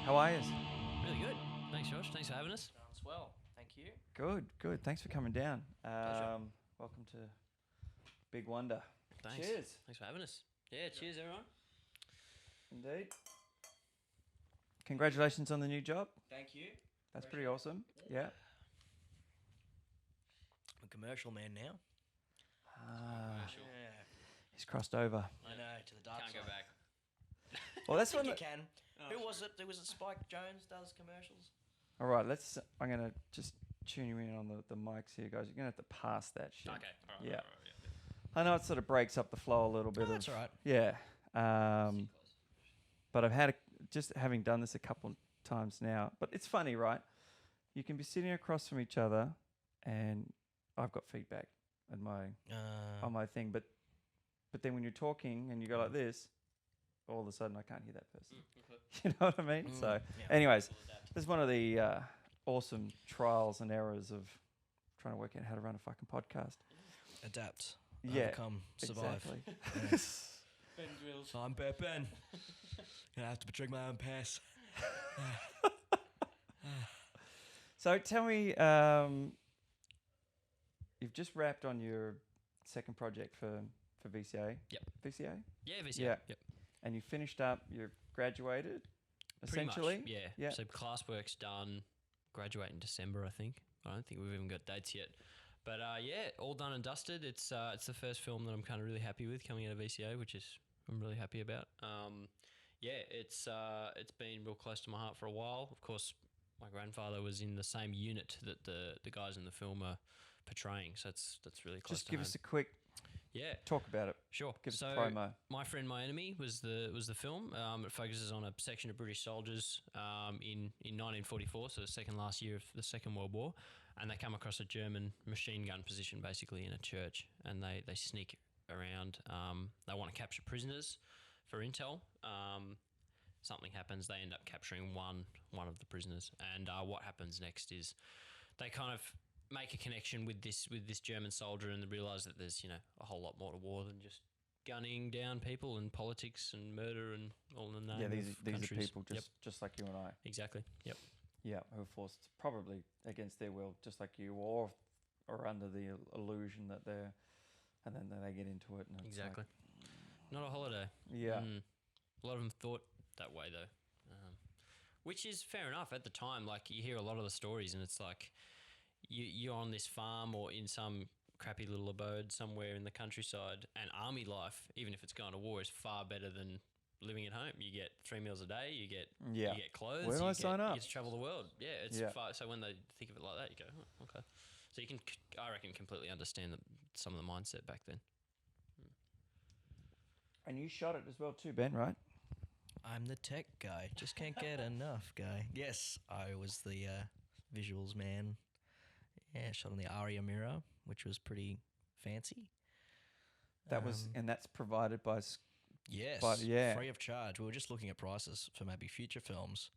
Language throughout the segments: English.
How are you? Really good. Thanks, Josh. Thanks for having us. Sounds well. Thank you. Good. Thanks for coming down. Pleasure. Welcome to Big Wonder. Thanks. Cheers. Thanks for having us. Yeah, cheers, everyone. Indeed. Congratulations on the new job. Thank you. That's pretty awesome. Yeah. I'm a commercial man now. Commercial. Yeah. He's crossed over. I know, to the dark Can't side. go back. Well, that's I think one. you can. Who was it? There was it Spike Jones does commercials? All right. I'm gonna just tune you in on the mics here, guys. You're gonna have to pass that shit. Okay. All right, Yeah. all right, I know it sort of breaks up the flow a little bit. That's all right. Yeah. But I've had just having done this a couple of times now. But it's funny, right? You can be sitting across from each other, and I've got feedback on my thing. But then when you're talking and you go like this, all of a sudden I can't hear that person. Okay. You know what I mean? So, anyways, this is one of the awesome trials and errors of trying to work out how to run a fucking podcast. Adapt. Yeah, Overcome. Survive. Exactly. Ben drills. I'm Ben. Gonna have to drink my own piss. So tell me, you've just wrapped on your second project for VCA. Yep. VCA? Yeah, VCA. Yeah. Yep. And you finished up, you're graduated, Pretty much, essentially? yeah. Yeah. So classwork's done. Graduate in December, I think. I don't think we've even got dates yet. But yeah, all done and dusted. It's the first film that I'm kind of really happy with coming out of VCA, which is I'm really happy about. Yeah, it's been real close to my heart for a while. Of course, my grandfather was in the same unit that the guys in the film are portraying, so that's really close. Just to give home. us a quick talk about it. Sure. Give us so, a promo. My Friend, My Enemy was the film. It focuses on a section of British soldiers in 1944, so the second last year of the Second World War, and they come across a German machine gun position basically in a church, and they sneak around. They want to capture prisoners for intel. Something happens. They end up capturing one of the prisoners, and what happens next is they kind of make a connection with this German soldier and realise that there's a whole lot more to war than just gunning down people and politics and murder and all in the name Yeah, these of are people just like you and I. Exactly. Yep. Yeah, who are forced probably against their will, just like you, or under the illusion that they're, and then they get into it. And Exactly. Not a holiday. Yeah. A lot of them thought that way though, which is fair enough at the time. Like you hear a lot of the stories, and it's like you're on this farm or in some crappy little abode somewhere in the countryside, and army life, even if it's going to war, is far better than living at home. You get 3 meals a day, you get clothes. Where do I sign up? You get to travel the world. Yeah, it's far. So when they think of it like that, you go, oh, okay. So you can, I reckon, completely understand some of the mindset back then. And you shot it as well too, Ben, right? I'm the tech guy. Just can't get enough guy. Yes, I was the visuals man. Yeah, shot on the Aria mirror, which was pretty fancy. That was, and that's provided by. Yes, yeah, free of charge. We were just looking at prices for maybe future films.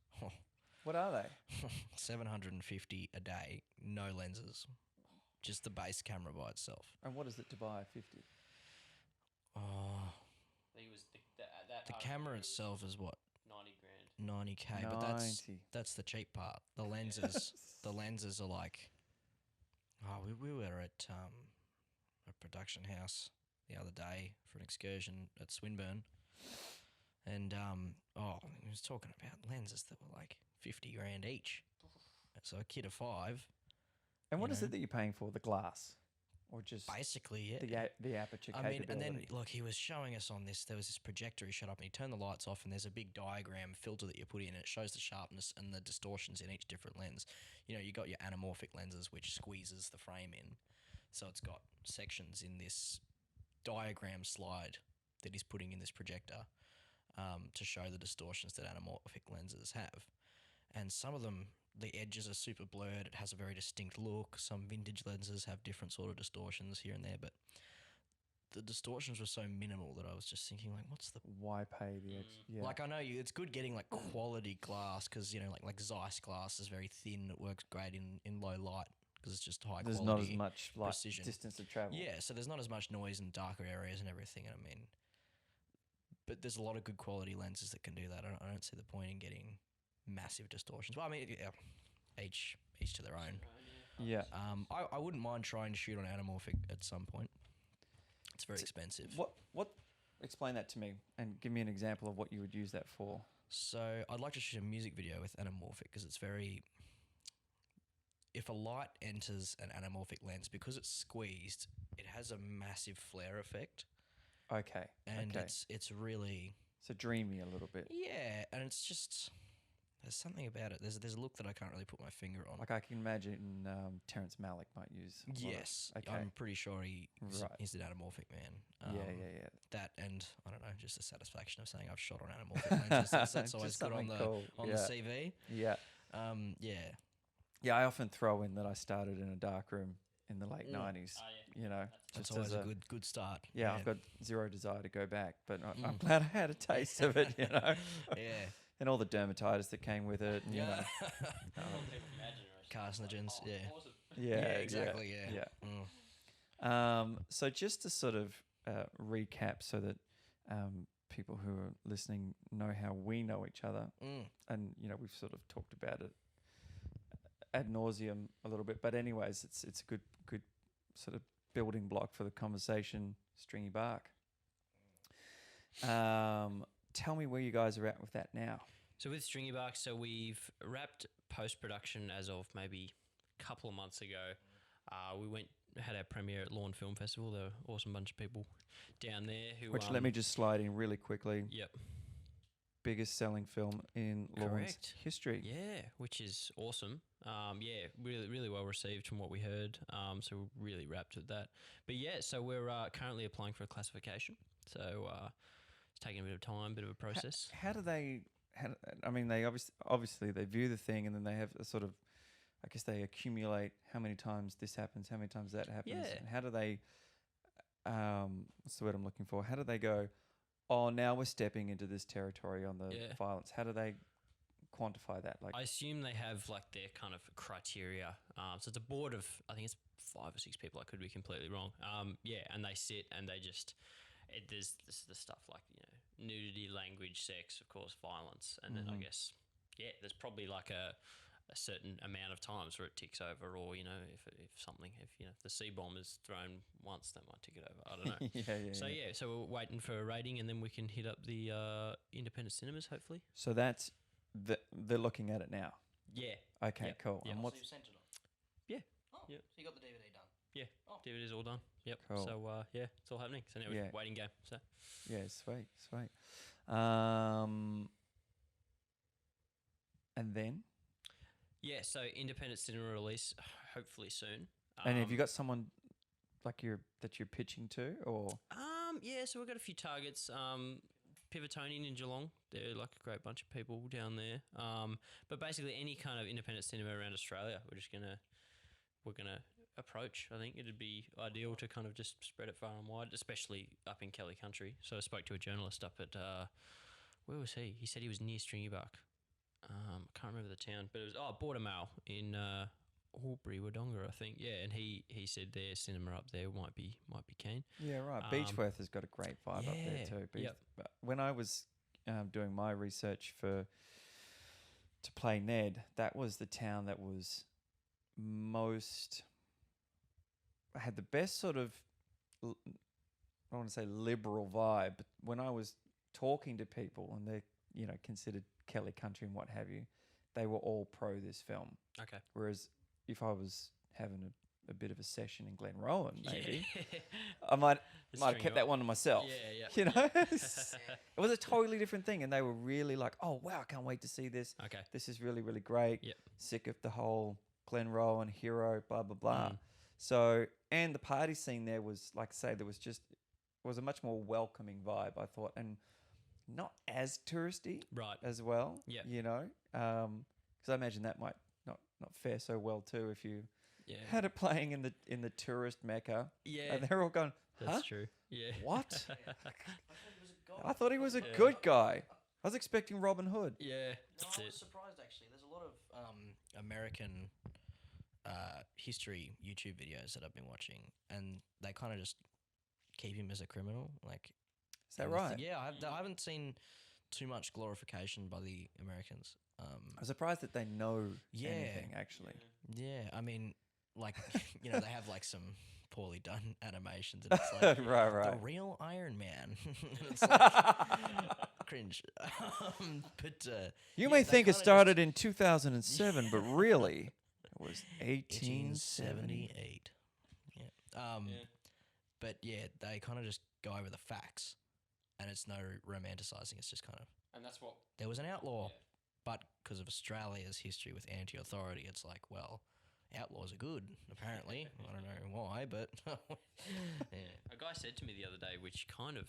What are they? $750 a day, no lenses, just the base camera by itself. And what is it to buy a 50? Oh, I think it was the camera itself is what? 90 grand. 90K, but that's the cheap part. The lenses, the lenses are like. Oh, we were at a production house the other day for an excursion at Swinburne, and he was talking about lenses that were like 50 grand each. So a kit of 5. And what is it that you're paying for? The glass, or just basically the aperture? I capability? mean, and then look, he was showing us on this. There was this projector he shut up, and he turned the lights off, and there's a big diagram filter that you put in, and it shows the sharpness and the distortions in each different lens. You got your anamorphic lenses, which squeezes the frame in, so it's got sections in this diagram slide that he's putting in this projector to show the distortions that anamorphic lenses have. And some of them, the edges are super blurred. It has a very distinct look. Some vintage lenses have different sort of distortions here and there, but the distortions were so minimal that I was just thinking, like, what's the... Why pay the extra? Yeah. Like, I know it's good getting, like, quality glass because, like Zeiss glass is very thin. It works great in low light because it's just high There's quality. not as much precision. Distance of travel. Yeah, so there's not as much noise in darker areas and everything. And I mean, but there's a lot of good quality lenses that can do that. I don't see the point in getting massive distortions. Well, I mean, yeah, each to their own. Yeah. I wouldn't mind trying to shoot on anamorphic at some point. It's very expensive. What? Explain that to me and give me an example of what you would use that for. So I'd like to shoot a music video with anamorphic because it's very. If a light enters an anamorphic lens, because it's squeezed, it has a massive flare effect. Okay. And okay. it's really. So dreamy a little bit. Yeah, and it's just. There's something about it. There's a look that I can't really put my finger on. Like I can imagine Terrence Malick might use. Yes, okay. I'm pretty sure he's an anamorphic man. Yeah. That and I don't know, just the satisfaction of saying I've shot on anamorphic lenses. That's always good on the cool. the CV. Yeah. Yeah. Yeah, I often throw in that I started in a dark room in the late 90s. You know, that's always a good start. Yeah, I've got zero desire to go back, but I'm glad I had a taste of it. You know. Yeah. And all the dermatitis that came with it. And, you know. Carcinogens. Yeah. Yeah, exactly. Yeah. So just to sort of recap, so that people who are listening know how we know each other, and you know we've sort of talked about it ad nauseum a little bit, but anyways, it's a good sort of building block for the conversation. Stringybark. Tell me where you guys are at with that now. So with Stringybark, so we've wrapped post-production as of maybe a couple of months ago. We had our premiere at Lawn Film Festival. There were an awesome bunch of people down there who... Which, let me just slide in really quickly. Yep. Biggest selling film in Lawn's history. Yeah, which is awesome. Yeah, really well received from what we heard. So we're really wrapped with that. But yeah, so we're currently applying for a classification. So it's taking a bit of time, bit of a process. How do they... I mean, they obviously they view the thing and then they have a sort of... I guess they accumulate how many times this happens, how many times that happens. Yeah. And how do they... what's the word I'm looking for? How do they go... Oh, now we're stepping into this territory on the violence. How do they quantify that? Like, I assume they have like their kind of criteria. So it's a board of, I think it's 5 or 6 people. I could be completely wrong. Yeah, and they sit and they just, there's the stuff like, you know, nudity, language, sex, of course, violence. And then I guess, yeah, there's probably like a certain amount of times where it ticks over, or, you know, if you know, if the C-bomb is thrown once, that might tick it over. I don't know. So we're waiting for a rating and then we can hit up the independent cinemas, hopefully. So that's, they're looking at it now? Yeah. Okay, cool. Yeah. And So you sent it on? Yeah. Oh, Yep. so you got the DVD done? Yeah. Oh. DVD's all done. Yep. Cool. So, yeah, it's all happening. So now we're waiting game. So. Yeah, sweet. And then? Yeah, so independent cinema release, hopefully soon. And have you got someone like that you're pitching to, or? Yeah, so we've got a few targets. Pivotonian in Geelong, they're like a great bunch of people down there. But basically any kind of independent cinema around Australia, we're gonna approach. I think it'd be ideal to kind of just spread it far and wide, especially up in Kelly country. So I spoke to a journalist up at where was he? He said he was near Stringybark. I can't remember the town, but it was Border Mail in Albury, Wodonga, I think. Yeah, and he said their cinema up there might be keen. Yeah, right. Beechworth has got a great vibe up there too. Yep. When I was doing my research to play Ned, that was the town that was had the best sort of, I don't want to say liberal vibe, but when I was talking to people and they're, you know, considered Kelly country and what have you, they were all pro this film. Okay. Whereas if I was having a bit of a session in Glenrowan, maybe I might have kept that one to myself. Yeah. You know, it was a totally different thing, and they were really like, "Oh wow, I can't wait to see this. Okay. This is really, really great. Yep. Sick of the whole Glenrowan hero, blah blah blah." So, and the party scene there was, like I say, was a much more welcoming vibe, I thought, and not as touristy, right, as well. Yeah, you know, because I imagine that might not fare so well too if you had it playing in the tourist mecca. Yeah, and they're all going, "Huh? That's true. Yeah, what? I thought he was a good guy. I was expecting Robin Hood." Yeah, I was surprised actually. There's a lot of American history YouTube videos that I've been watching, and they kind of just keep him as a criminal. Like, is that right? Yeah, I haven't seen too much glorification by the Americans. I'm surprised that they know Yeah. anything, actually. Yeah, I mean, like, you know, they have like some poorly done animations, and it's like Right. the real Iron Man. And it's like cringe. But You yeah, may they think it kinda started in 2007, but really, it was 1870. 1878. Yeah. But yeah, they kind of just go over the facts, and it's no romanticizing. It's just kind of And that's what. there was an outlaw, but because of Australia's history with anti-authority, it's like, well, outlaws are good, apparently. I don't know why, but yeah. A guy said to me the other day, which kind of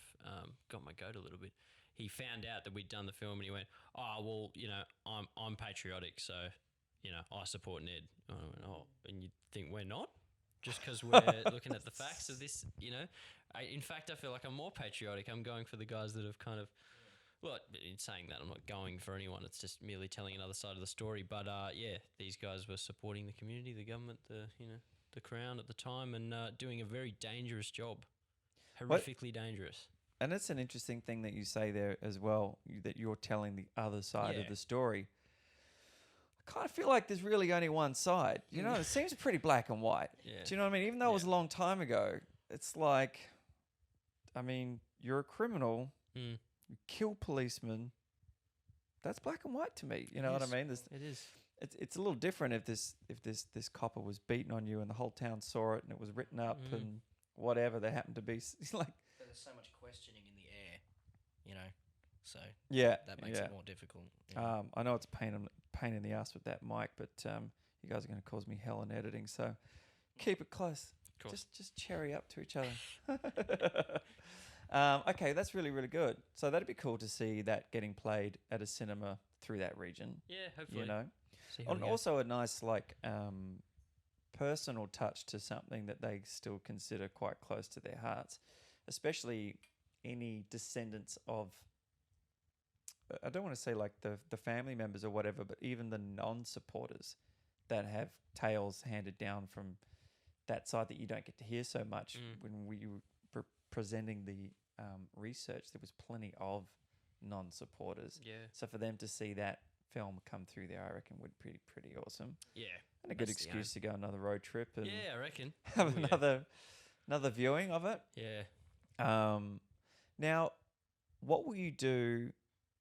got my goat a little bit. He found out that we'd done the film, and he went, "Oh, well, you know, I'm patriotic, so you know, I support Ned." I went, "Oh," and you think we're not, just because we're looking at the facts of this, you know. In fact, I feel like I'm more patriotic. I'm going for the guys that have kind of. Well, in saying that, I'm not going for anyone. It's just merely telling another side of the story. But yeah, these guys were supporting the community, the government, the Crown at the time, and doing a very dangerous job, horrifically dangerous. And it's an interesting thing that you say there as well, that you're telling the other side of Yeah. the story. I kind of feel like there's really only one side. You know, it seems pretty black and white. Yeah. Do you know what I mean? Even though it was a long time ago, it's like, I mean, you're a criminal, you kill policemen. That's black and white to me. You know what I mean? It is. It's a little different if this copper was beaten on you and the whole town saw it and it was written up and whatever. There happened to be like. There's so much questioning in the air, you know. So Yeah, that makes yeah. it more difficult. Yeah. I know it's a pain in the ass with that mic, but you guys are going to cause me hell in editing, so keep it close. Cool. Just cherry up to each other. Okay, that's really, really good. So that'd be cool to see that getting played at a cinema through that region. Yeah, hopefully. You know, See how and we go. also a nice personal touch to something that they still consider quite close to their hearts, especially any descendants of. I don't want to say like the family members or whatever, but even the non-supporters that have tales handed down from that side that you don't get to hear so much. When we were presenting the research, there was plenty of non-supporters. Yeah. So for them to see that film come through there, I reckon would be pretty awesome. Yeah. And a good That's the excuse to go on another road trip and Yeah, I reckon. have Oh, yeah. another viewing of it. Yeah. Now, what will you do?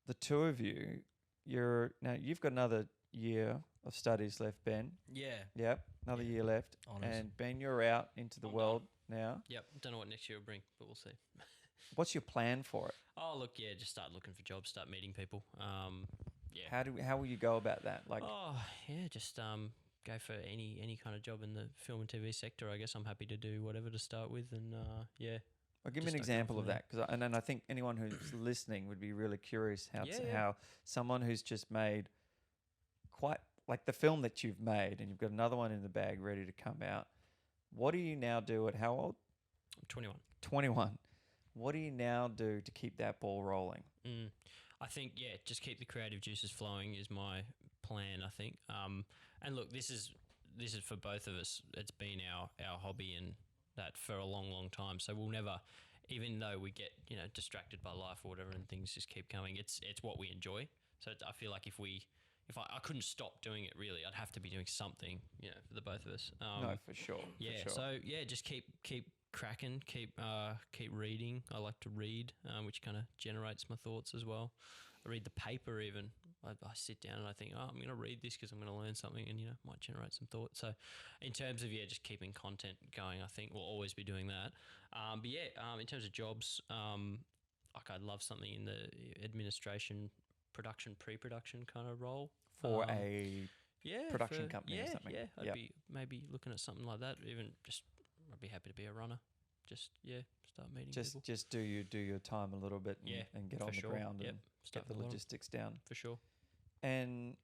The two of you, you've got another year of studies left, Ben. Yeah. Yep, another Yeah. year left. Honours. And Ben, you're out into the I'm world now. Yep. Don't know what next year will bring, but we'll see. What's your plan for it? Oh, look, yeah, just start looking for jobs, start meeting people. Yeah. How will you go about that? Like, Oh, yeah, just go for any kind of job in the film and TV sector. I guess I'm happy to do whatever to start with, and yeah. I'll give me an just start going example from of there. that, and then I think anyone who's listening would be really curious Yeah, yeah. how someone who's just made quite like the film that you've made, and you've got another one in the bag ready to come out. What do you now do at how old? I'm 21. 21. What do you now do to keep that ball rolling? I think, yeah, just keep the creative juices flowing is my plan, I think. And look, this is for both of us. It's been our hobby and that for a long, long time. So we'll never, even though we get, distracted by life or whatever and things just keep coming, it's what we enjoy. So I feel like if I couldn't stop doing it really, I'd have to be doing something, for the both of us. No, for sure. Yeah. For sure. So yeah, just keep cracking, keep reading. I like to read, which kind of generates my thoughts as well. I read the paper even. I sit down and I think, I'm going to read this because I'm going to learn something and, might generate some thoughts. So in terms of, just keeping content going, I think we'll always be doing that. But yeah, in terms of jobs, like I'd love something in the administration, production, pre-production kind of role. For a Yeah, production company or something. Yeah, I'd Yep. be maybe looking at something like that. Even just, I'd be happy to be a runner. Just start meeting people. Just do your time a little bit and, Yeah, and get for on the sure. ground Yep. and Start get the from the bottom. logistics down. For sure. And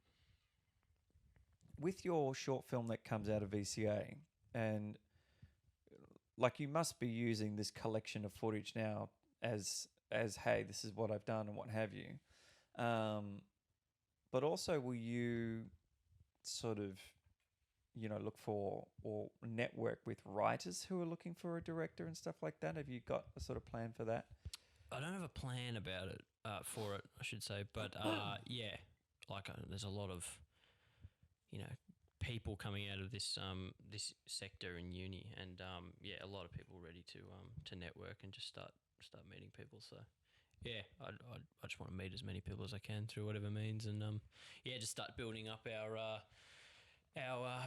with your short film that comes out of VCA, and like you must be using this collection of footage now as hey, this is what I've done and what have you. But also, will you sort of look for or network with writers who are looking for a director and stuff like that? Have you got a sort of plan for that? I don't have a plan about it for it, I should say, but yeah, like there's a lot of people coming out of this this sector in uni, and yeah, a lot of people ready to network and just start meeting people. So yeah, I just want to meet as many people as I can through whatever means, and yeah, just start building up our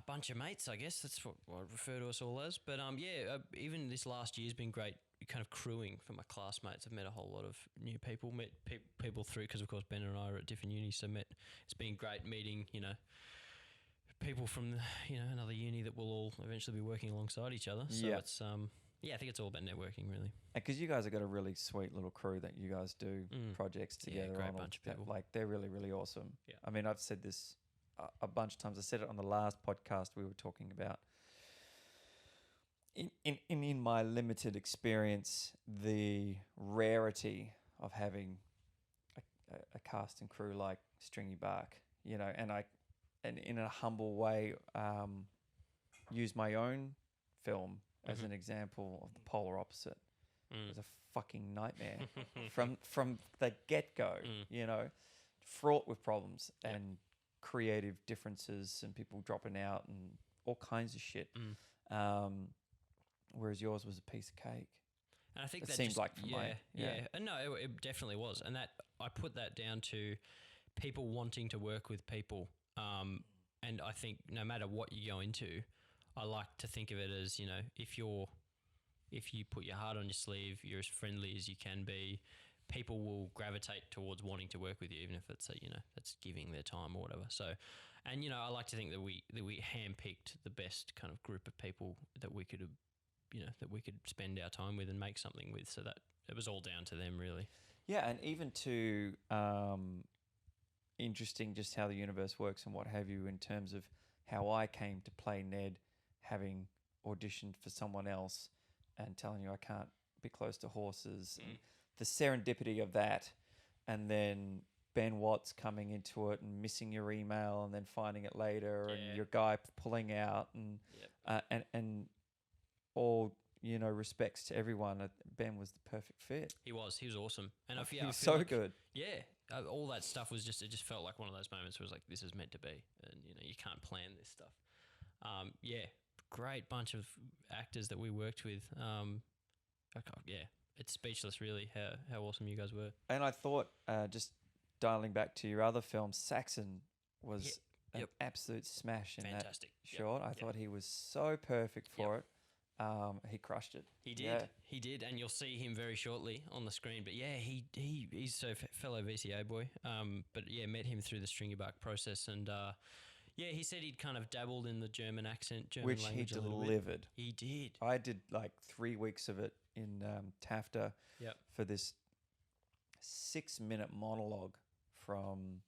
bunch of mates. I guess that's what I refer to us all as. But yeah, even this last year's been great. Kind of crewing for my classmates. I've met a whole lot of new people. Met people through because of course Ben and I are at different unis. So it's been great meeting people from another uni that will all eventually be working alongside each other. So it's yeah, I think it's all about networking really. Because you guys have got a really sweet little crew that you guys do projects together. Great on bunch of people. Like they're really, really awesome. Yeah. I mean, I've said this a bunch of times. I said it on the last podcast we were talking about. In my limited experience, the rarity of having a cast and crew like Stringybark, and in a humble way, use my own film as an example of the polar opposite. It was a fucking nightmare from the get-go, fraught with problems and creative differences and people dropping out and all kinds of shit. Whereas yours was a piece of cake. And I think it that seemed like for mine. And no, it definitely was. And that I put that down to people wanting to work with people. And I think no matter what you go into, I like to think of it as, if you put your heart on your sleeve, you're as friendly as you can be, people will gravitate towards wanting to work with you, even if it's that's giving their time or whatever. So, and I like to think that we handpicked the best kind of group of people that we could spend our time with and make something with. So that it was all down to them really. Yeah, and even to interesting just how the universe works and what have you in terms of how I came to play Ned, having auditioned for someone else and telling you I can't be close to horses. And the serendipity of that, and then Ben Watts coming into it and missing your email and then finding it later, and your guy pulling out, and and all respects to everyone. Ben was the perfect fit. He was awesome, and he was so good. Yeah, all that stuff was it just felt like one of those moments where it was like, this is meant to be, and you can't plan this stuff. Yeah, great bunch of actors that we worked with. Yeah, it's speechless really how awesome you guys were. And I thought, just dialing back to your other film, Saxon was an absolute smash in Fantastic. that short. I thought he was so perfect for it. He crushed it. He did, and you'll see him very shortly on the screen. But yeah, he's so fellow VCA boy. But yeah, met him through the Stringybark process, and yeah, he said he'd kind of dabbled in the German accent, which he delivered. He did. I did like 3 weeks of it in TAFTA for this 6-minute monologue from.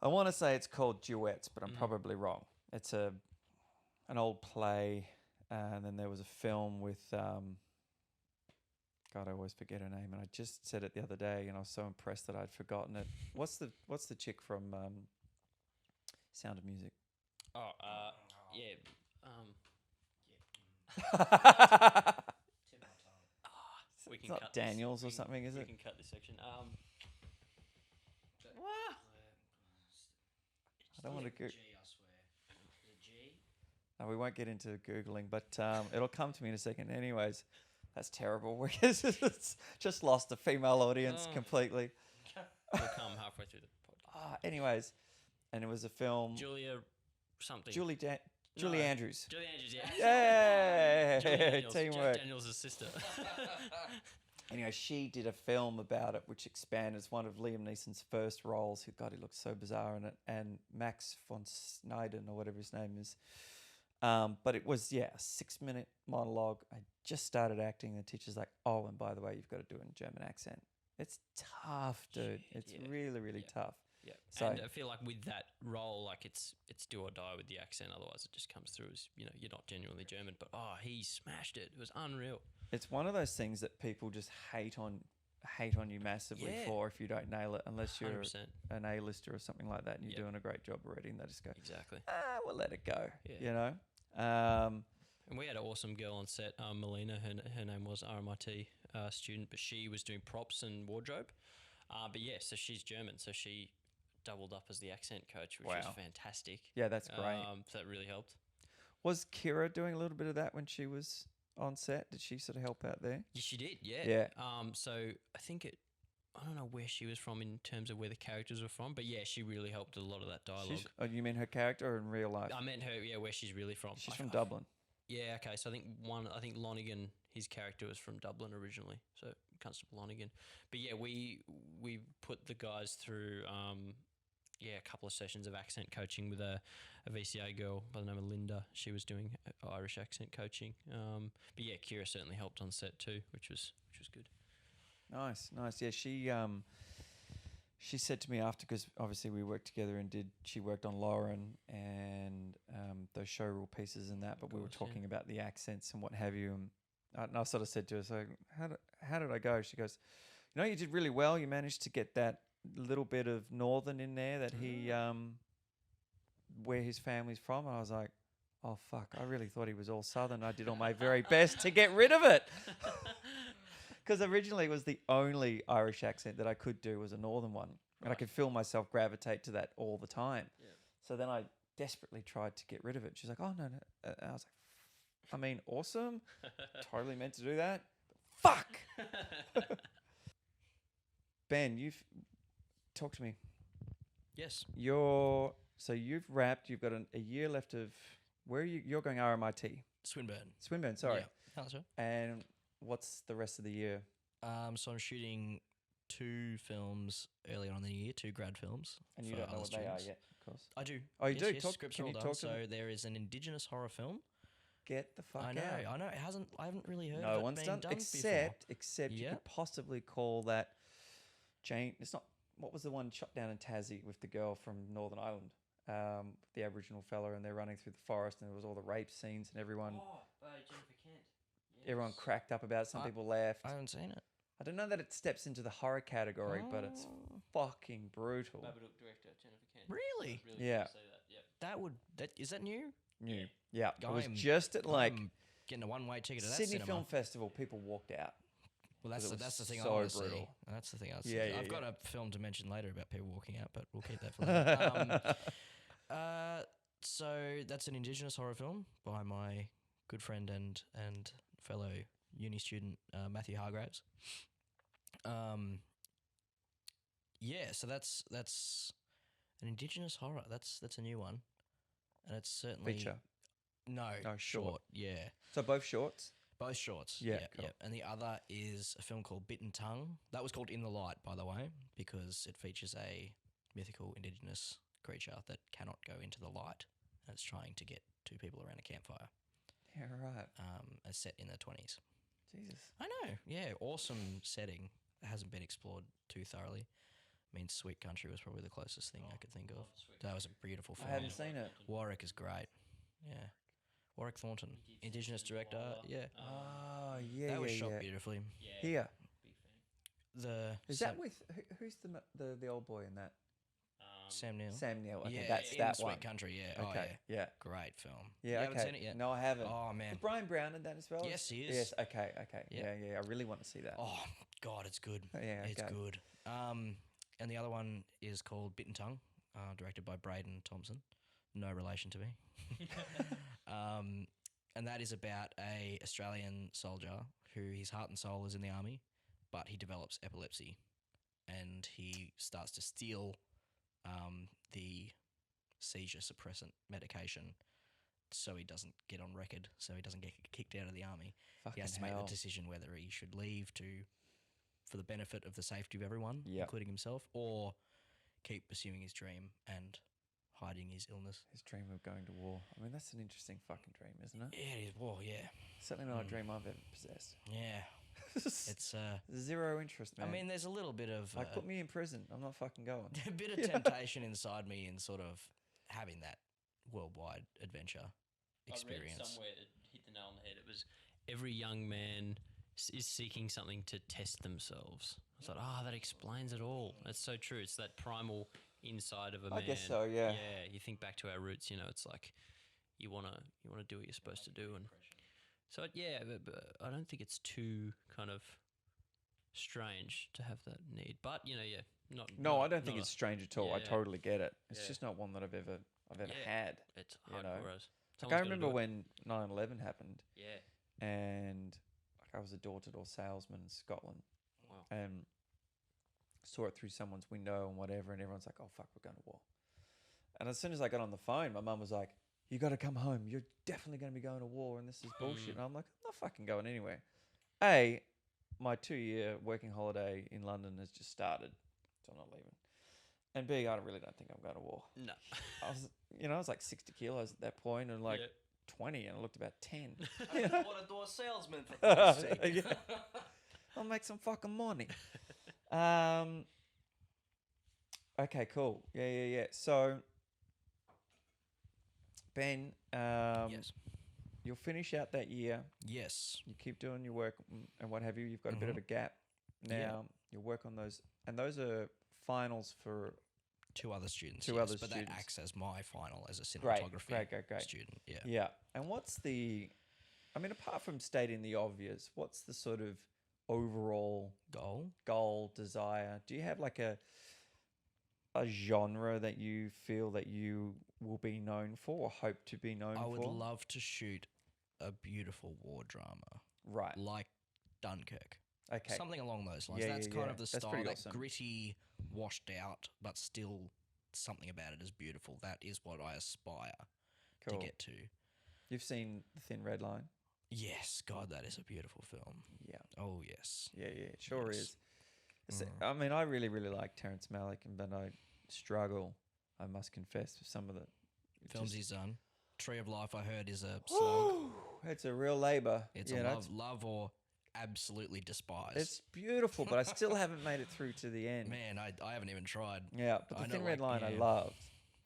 I want to say it's called Duets, but I'm probably wrong. It's an old play. And then there was a film with, God, I always forget her name. And I just said it the other day, and I was so impressed that I'd forgotten it. What's the chick from Sound of Music? Oh, yeah. We can it's not cut Daniels this. or something, is it? We can cut this section. I don't want to go. G, I swear. Is it G? No, we won't get into Googling, but it'll come to me in a second. Anyways, that's terrible. It's just lost a female audience completely. We'll come halfway through the podcast. Anyways, and it was a film. Julia something. Julie Andrews. Julie Andrews, yeah. Yay! Teamwork. Jack Daniels' sister. Anyway, she did a film about it, which expanded. It's one of Liam Neeson's first roles. God, he looks so bizarre in it. And Max von Sydow, or whatever his name is. But it was, a 6-minute monologue. I just started acting. The teacher's like, oh, and by the way, you've got to do it in German accent. It's tough, dude. It's really, really tough. Yeah. So, and I feel like with that role, like it's do or die with the accent. Otherwise, it just comes through as, you're not genuinely German. But, he smashed it. It was unreal. It's one of those things that people just hate on you massively for if you don't nail it, unless you're 100%. an A-lister or something like that and you're doing a great job already, and they just go, Exactly. we'll let it go, Yeah. And And we had an awesome girl on set, Melina. Her name was RMIT student, but she was doing props and wardrobe. But yeah, so she's German, so she doubled up as the accent coach, which was fantastic. Yeah, that's great. So that really helped. Was Kira doing a little bit of that when she was on set? Did she sort of help out there? Yeah, she did. Yeah. Yeah. So I think I don't know where she was from in terms of where the characters were from, but yeah, she really helped a lot of that dialogue. Oh, you mean her character or in real life? I meant her. Yeah, where she's really from. She's from Dublin. Yeah. Okay. So I think Lonigan, his character was from Dublin originally. So Constable Lonigan. But yeah, we put the guys through. A couple of sessions of accent coaching with a VCA girl by the name of Linda. She was doing Irish accent coaching. But yeah, Kira certainly helped on set too, which was good. Nice. Yeah, she said to me after, because obviously we worked together and she worked on Lauren and those show rule pieces and that, but we were talking about the accents and what have you. And I sort of said to her, so how did I go? She goes, you did really well. You managed to get that little bit of northern in there that he where his family's from. And I was like, oh fuck, I really thought he was all southern. I did all my very best to get rid of it, because originally it was the only Irish accent that I could do was a northern one, and I could feel myself gravitate to that all the time. So then I desperately tried to get rid of it. She's like, oh no. And I was like, I mean, awesome, totally meant to do that, fuck. Ben, talk to me. Yes. So you've wrapped. You've got a year left of. Where are you? You're going RMIT. Swinburne. Sorry. Yeah, that's right. And what's the rest of the year? So I'm shooting 2 films early on in the year, 2 grad films. And you don't know what they are yet, of course. I do. Oh, you do? Yes, scripts Can are you all talk done. to me? So there is an Indigenous horror film. Get the fuck out. I know. I haven't really heard No of it one's being done done except you could possibly call that Jane. It's not. What was the one shot down in Tassie with the girl from Northern Ireland? The Aboriginal fella, and they're running through the forest, and there was all the rape scenes, and everyone. Jennifer Kent. Yes. Everyone cracked up about it. Some people laughed. I haven't seen it. I don't know that it steps into the horror category, but it's fucking brutal. Babadook director Jennifer Kent. Really? Yeah. Is that new? New. Yeah. It was just at I'm getting a one-way ticket to that Sydney cinema. Film Festival. People walked out. Well, that's the thing I so want to brutal. see. That's the thing I want to Yeah, see. yeah, I've got yeah. a film to mention later about people walking out, but we'll keep that for later. So that's an Indigenous horror film by my good friend and fellow uni student Matthew Hargraves. So that's an Indigenous horror. That's a new one, and it's certainly Feature. No, short. Yeah. So both shorts. Both shorts. Yeah, Yeah, cool. yeah. And the other is a film called Bitten Tongue. That was called In the Light, by the way, because it features a mythical Indigenous creature that cannot go into the light, and it's trying to get 2 people around a campfire. Yeah, right. It's set in the 20s. Jesus. I know. Yeah, awesome setting. It hasn't been explored too thoroughly. I mean, Sweet Country was probably the closest thing I could think of. That was a beautiful film. I haven't seen it. Warwick is great. Yeah. Warwick Thornton, Indigenous director. Yeah. Oh, yeah, That was yeah, shot yeah. beautifully. Here. The Is that with who's the old boy in that? Sam Neill? Sam Neill. Okay, Yeah, that's in that Sweet one. Country, yeah. Oh, Okay. yeah. Yeah. Great film. Yeah. You Okay. haven't seen it yet? No, I haven't. Oh, man. Is Brian Brown in that as well? Yes, he is. Yes. Okay. Yeah. Yeah. I really want to see that. Oh, God, it's good. Yeah, It's okay. good. And the other one is called Bitten Tongue, directed by Braden Thompson. No relation to me. And that is about a Australian soldier who his heart and soul is in the army, but he develops epilepsy, and he starts to steal the seizure suppressant medication so he doesn't get on record, so he doesn't get kicked out of the army. He has to make the decision whether he should leave for the benefit of the safety of everyone, including himself, or keep pursuing his dream and hiding his illness. His dream of going to war. I mean, that's an interesting fucking dream, isn't it? Yeah, it is war, yeah. Certainly not a dream I've ever possessed. Yeah. It's zero interest, man. I mean, there's a little bit of like, put me in prison. I'm not fucking going. a bit of temptation inside me in sort of having that worldwide adventure experience. I read somewhere it hit the nail on the head. It was every young man is seeking something to test themselves. I thought, that explains it all. That's so true. It's that primal inside of a man. I guess so, yeah. Yeah, you think back to our roots. It's like you wanna do what you're supposed to do, and So but I don't think it's too kind of strange to have that need. But not. No, not, I don't think not it's strange at all. I yeah. totally get it. It's Yeah. just not one that I've ever Yeah. had. It's you hard know? for us. Like I remember when 9/11 happened, Yeah. and like I was a door-to-door salesman in Scotland, Wow. and saw it through someone's window and whatever, and everyone's like, "Oh fuck, we're going to war." And as soon as I got on the phone, my mum was like, "You got to come home. You're definitely going to be going to war, and this is bullshit." And I'm like, "I'm not fucking going anywhere." A, my 2-year working holiday in London has just started, so I'm not leaving. And B, I really don't think I'm going to war. No. I was like 60 kilos at that point, and like 20, and I looked about 10. What a door salesman, for Christ's sake. Yeah. I'll make some fucking money. Okay, cool. Yeah. So, Ben, Yes. you'll finish out that year. Yes. You keep doing your work and what have you. You've got a bit of a gap now. Yeah. You'll work on those, and those are finals for Two other students. Two yes, other but students. that acts as my final as a Great, cinematography great. student. Yeah. Yeah. And what's apart from stating the obvious, what's the sort of overall goal, desire? Do you have like a genre that you feel that you will be known for or hope to be known for? I would love to shoot a beautiful war drama. Right. Like Dunkirk. Okay. Something along those lines. Yeah, That's yeah, kind yeah. of the That's style, pretty that awesome. gritty, washed out, but still something about it is beautiful. That is what I aspire Cool. to get to. You've seen The Thin Red Line? Yes, God, that is a beautiful film. Yeah. Oh, yes. Yeah, it sure Yes. is. I mean, I really, really like Terrence Malick, but I struggle, I must confess, with some of the Films he's done. Tree of Life, I heard, is a slog. It's a real labour. It's a love or absolutely despise. It's beautiful, but I still haven't made it through to the end. Man, I haven't even tried. Yeah, but I The know, Thin Red like, Line I yeah. loved.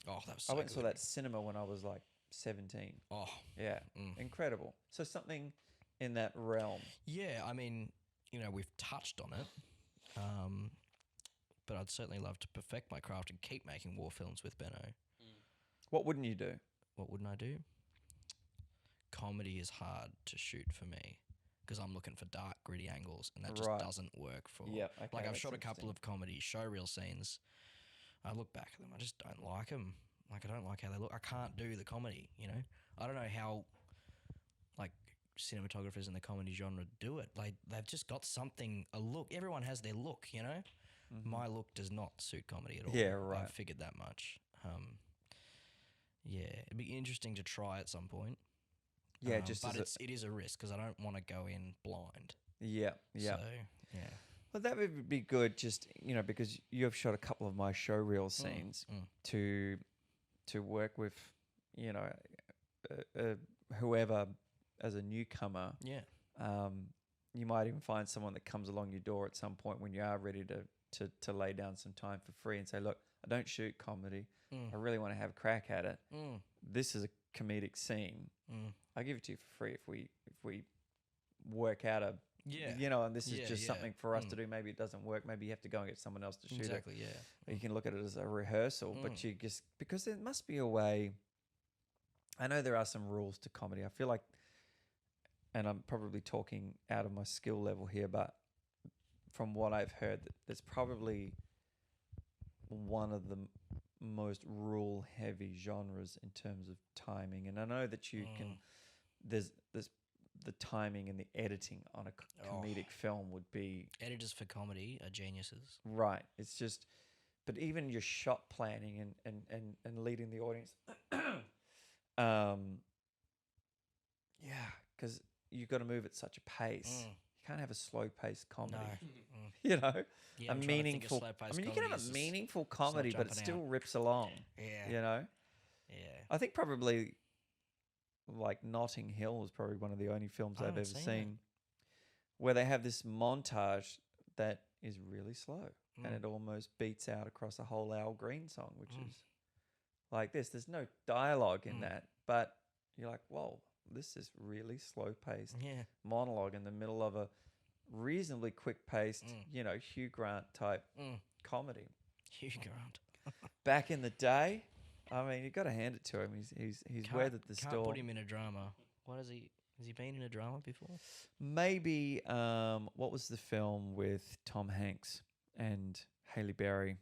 Oh, that was so I went and saw good. that cinema when I was like 17. Oh, Yeah, incredible. So something in that realm. yeah. I mean, we've touched on it, but I'd certainly love to perfect my craft and keep making war films with Benno. What wouldn't you do? What wouldn't I do? Comedy is hard to shoot for me because I'm looking for dark, gritty angles, and that just Right. doesn't work for. Yep, okay, like I've that's shot a couple interesting. of comedy showreel scenes. I look back at them, I just don't like them. Like I don't like how they look. I can't do the comedy. I don't know how, like cinematographers in the comedy genre do it. Like they've just got a look. Everyone has their look. My look does not suit comedy at all. Yeah, right. I've figured that much. Yeah, it'd be interesting to try at some point. Yeah, but it is a risk because I don't want to go in blind. Yeah. So, yeah. Well, that would be good, just because you have shot a couple of my showreel scenes to work with, whoever as a newcomer. Yeah. You might even find someone that comes along your door at some point when you are ready to lay down some time for free and say, look, I don't shoot comedy. I really want to have a crack at it. This is a comedic scene. I'll give it to you for free if we work out and this is just something for us to do. Maybe it doesn't work. Maybe you have to go and get someone else to shoot Exactly, it. yeah. You can look at it as a rehearsal, but you just, because there must be a way. I know there are some rules to comedy. I feel like, and I'm probably talking out of my skill level here, but from what I've heard, there's probably one of the most rule heavy genres in terms of timing. And I know that you can, there's the timing and the editing on a comedic film would be. Editors for comedy are geniuses. Right. It's just, but even your shot planning and leading the audience. Because you've got to move at such a pace. You can't have a slow paced comedy. No. A Yeah, I'm trying to think of meaningful. slow-paced I mean, you can have comedy a is meaningful comedy, but it jumping still out. rips along. Yeah. Yeah. I think probably like Notting Hill is probably one of the only films I've haven't ever seen seen where they have this montage that is really slow and it almost beats out across a whole Al Green song, which is like this. There's no dialogue in that, but you're like, whoa, this is really slow paced monologue in the middle of a reasonably quick paced, Hugh Grant type comedy. Hugh Grant. Back in the day, I mean, you got to hand it to him. He's weathered the Can't storm. put him in a drama. What is he? Has he been in a drama before? Maybe what was the film with Tom Hanks and Halle Berry?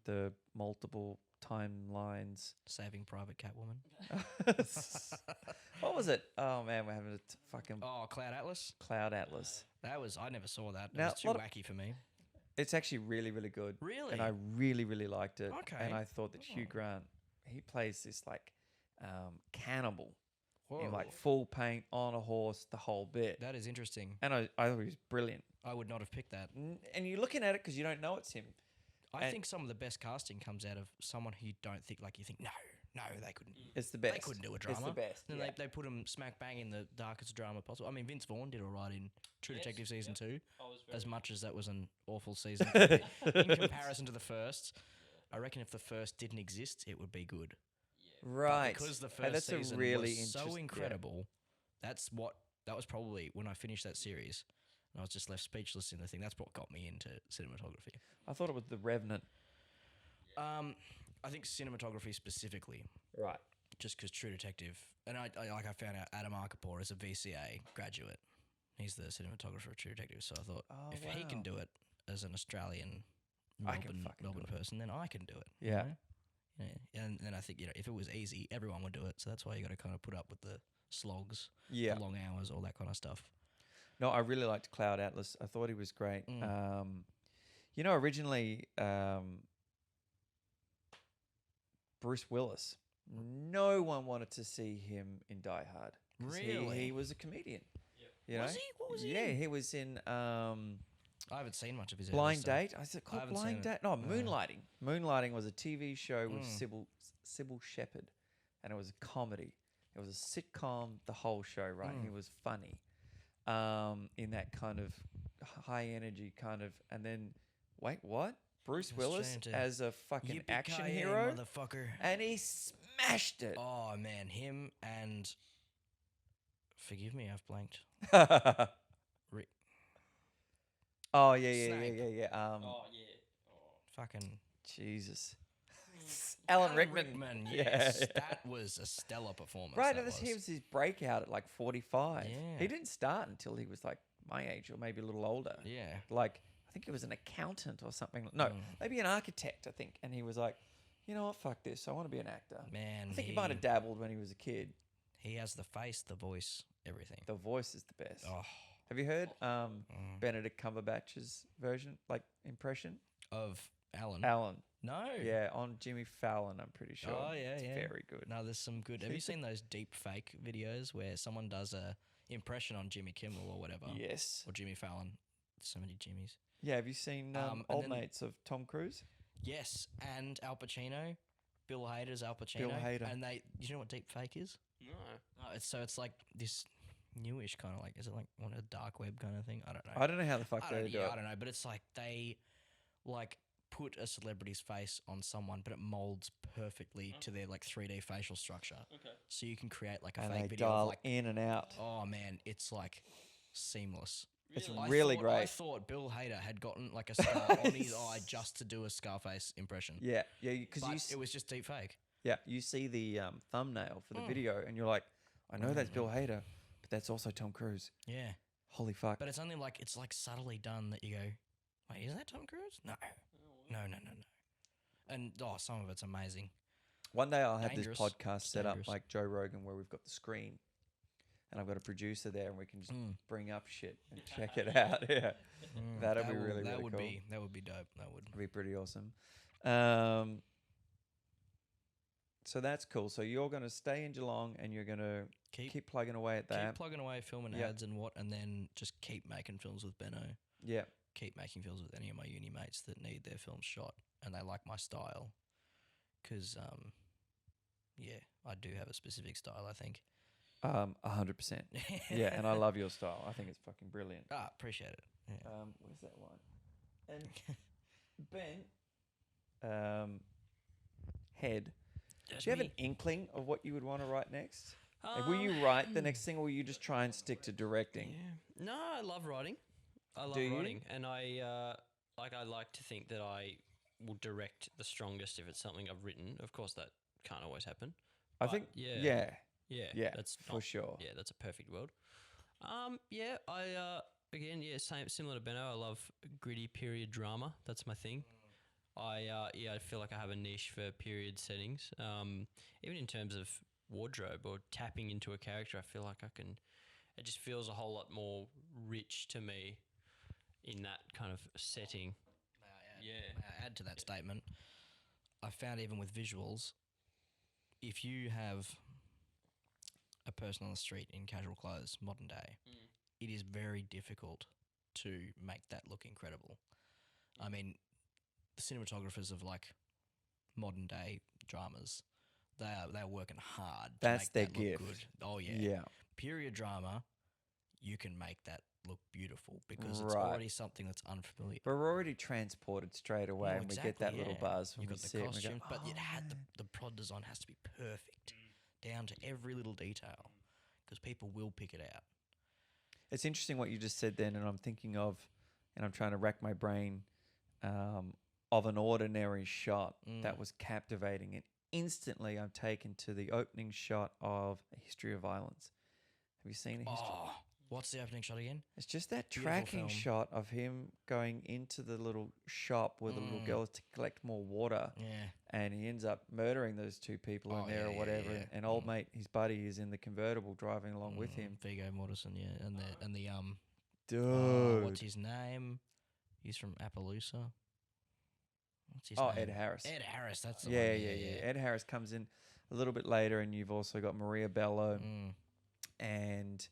The multiple timelines. Saving Private Catwoman. What was it? Oh man, we're having a fucking Cloud Atlas. Cloud Atlas. That was I never saw that. It Now, was too lot of- wacky for me. It's actually really, really good. Really? And I really, really liked it. Okay. And I thought that Hugh Oh. Grant, he plays this like cannibal in like Whoa. full paint on a horse, the whole bit. That is interesting. And I thought he was brilliant. I would not have picked that. And you're looking at it because you don't know it's him. I And- think some of the best casting comes out of someone who you don't think, like you think, no, they couldn't. It's the best. They couldn't do a It's drama. the best. Then yeah. they put him smack bang in the darkest drama possible. I mean, Vince Vaughn did all right in True Yes, Detective season 2, I was as very- much as that was an awful season in comparison to the first. I reckon if the first didn't exist, it would be good. But Right. because the Hey, first that's a season really was so interest- yeah. incredible, that was probably when I finished that series, and I was just left speechless in the thing. That's what got me into cinematography. I thought it was The Revenant. I think cinematography specifically, Right. just because True Detective, and I found out Adam Arkapour is a VCA graduate. He's the cinematographer of True Detective, so I thought Oh, if he can wow. do it as an Australian I can Melbourne, fucking do Melbourne it. person, then I can do it. you Yeah. know? Yeah. And then I think if it was easy, everyone would do it. So that's why you got to kind of put up with the slogs, Yeah. the long hours, all that kind of stuff. No, I really liked Cloud Atlas. I thought he was great. Originally, Bruce Willis, no one wanted to see him in Die Hard. 'Cause Really? He was a comedian. Yep. You know? Was he? What was he Yeah, in? he was in I haven't seen much of his early Blind stuff. Date. Is it called haven't Blind seen it. Date? No, No. Moonlighting. Moonlighting was a TV show with Mm. Sybil Shepherd, and it was a comedy. It was a sitcom. The whole show, right? He was funny, in that kind of high energy kind of. And then, wait, what? Bruce It's Willis trying to- as a fucking action Yippee-ki-yay, hero, motherfucker. and he smashed it. Oh man, him and forgive me, I've blanked. Rick, Oh yeah, Snape. yeah. Oh yeah. fucking Jesus. Alan Rickman. Yes, Yeah. that was a stellar performance. Right, that and this was. he was his breakout at like 45. Yeah. He didn't start until he was like my age or maybe a little older. Yeah. Like, I think he was an accountant or something. No, maybe an architect, I think. And he was like, you know what, fuck this. I want to be an actor. Man, I think he might have dabbled when he was a kid. He has the face, the voice, everything. The voice is the best. Oh, Have you heard Benedict Cumberbatch's version, like impression? of Alan. Alan. No. Yeah, on Jimmy Fallon, I'm pretty sure. Oh, yeah, it's yeah. very good. No, there's some good. Have you seen those deep fake videos where someone does a impression on Jimmy Kimmel or whatever? Yes. Or Jimmy Fallon. So many Jimmys. Yeah, have you seen and Old then- Mates of Tom Cruise? Yes, and Al Pacino. Bill Hader's Al Pacino. Bill Hader. And you know what deep fake is? No. Oh, it's like this newish kind of like, is it like on a dark web kind of thing? I don't know. I don't know how the fuck I they don't, do yeah, it. I don't know, but it's like they like put a celebrity's face on someone, but it molds perfectly to their like 3D facial structure. Okay. So you can create like a And fake they video of dial like, in and out. oh man, it's like seamless. It's Really? really I great. thought Bill Hader had gotten like a scar on his eye just to do a Scarface impression. Yeah, because But it was just deep fake. you see the thumbnail for the Mm. video, and you're like, I know that's Bill Hader, but that's also Tom Cruise. Yeah. Holy fuck! But it's only like, it's like subtly done that you go, wait, is that Tom Cruise? No. No. And some of it's amazing. One day I'll have Dangerous. this podcast set up Dangerous. like Joe Rogan, where we've got the screen, and I've got a producer there, and we can just bring up shit and check it out. Yeah, that'll be really that really would cool. That would be dope. That would. That'd be pretty awesome. So that's cool. So you're going to stay in Geelong, and you're going to keep plugging away at that. Keep plugging away, filming Yeah. ads and then just keep making films with Benno. Yeah. Keep making films with any of my uni mates that need their films shot and they like my style. Because, I do have a specific style, I think. 100%. Yeah, and I love your style. I think it's fucking brilliant. Appreciate it. Yeah. Where's that one? And Ben, Head, do you have an inkling of what you would want to write next? Like, will you write the next thing, or will you just try and stick to directing? Yeah. No, I love writing. I love Do you? writing, and I like to think that I will direct the strongest if it's something I've written. Of course, that can't always happen. I But think, yeah. yeah. Yeah, for sure. Yeah, that's a perfect world. Yeah, again, similar to Benno. I love gritty period drama. That's my thing. I feel like I have a niche for period settings. Even in terms of wardrobe or tapping into a character, I feel like I can. It just feels a whole lot more rich to me in that kind of setting. May I add to that statement? I found even with visuals, if you have a person on the street in casual clothes, modern day, it is very difficult to make that look incredible. I mean, the cinematographers of like modern day dramas, they're working hard. That's to their make that gift. look good. Oh yeah. Yeah. Period drama, you can make that look beautiful because it's Right. already something that's unfamiliar. But we're already transported straight away, No, and we get that exactly, little yeah. buzz when You've we got the see it. And we go, costumes, but it "Oh, had man." the prod design has to be perfect down to every little detail because people will pick it out. It's interesting what you just said then, and I'm thinking of, and I'm trying to rack my brain of an ordinary shot that was captivating, and instantly I'm taken to the opening shot of A History of Violence. Have you seen A History? Oh, what's the opening shot again? It's just that Beautiful tracking film. shot of him going into the little shop where the little girl is to collect more water, Yeah. and he ends up murdering those two people Oh, in there yeah, or yeah, whatever. yeah. And old mate, his buddy, is in the convertible driving along with him. Viggo Mortensen, yeah, and the Dude. what's his name? He's from Appaloosa. What's his Oh, name? Ed Harris. Ed Harris, that's the Yeah, one. yeah. Ed Harris comes in a little bit later, and you've also got Maria Bello and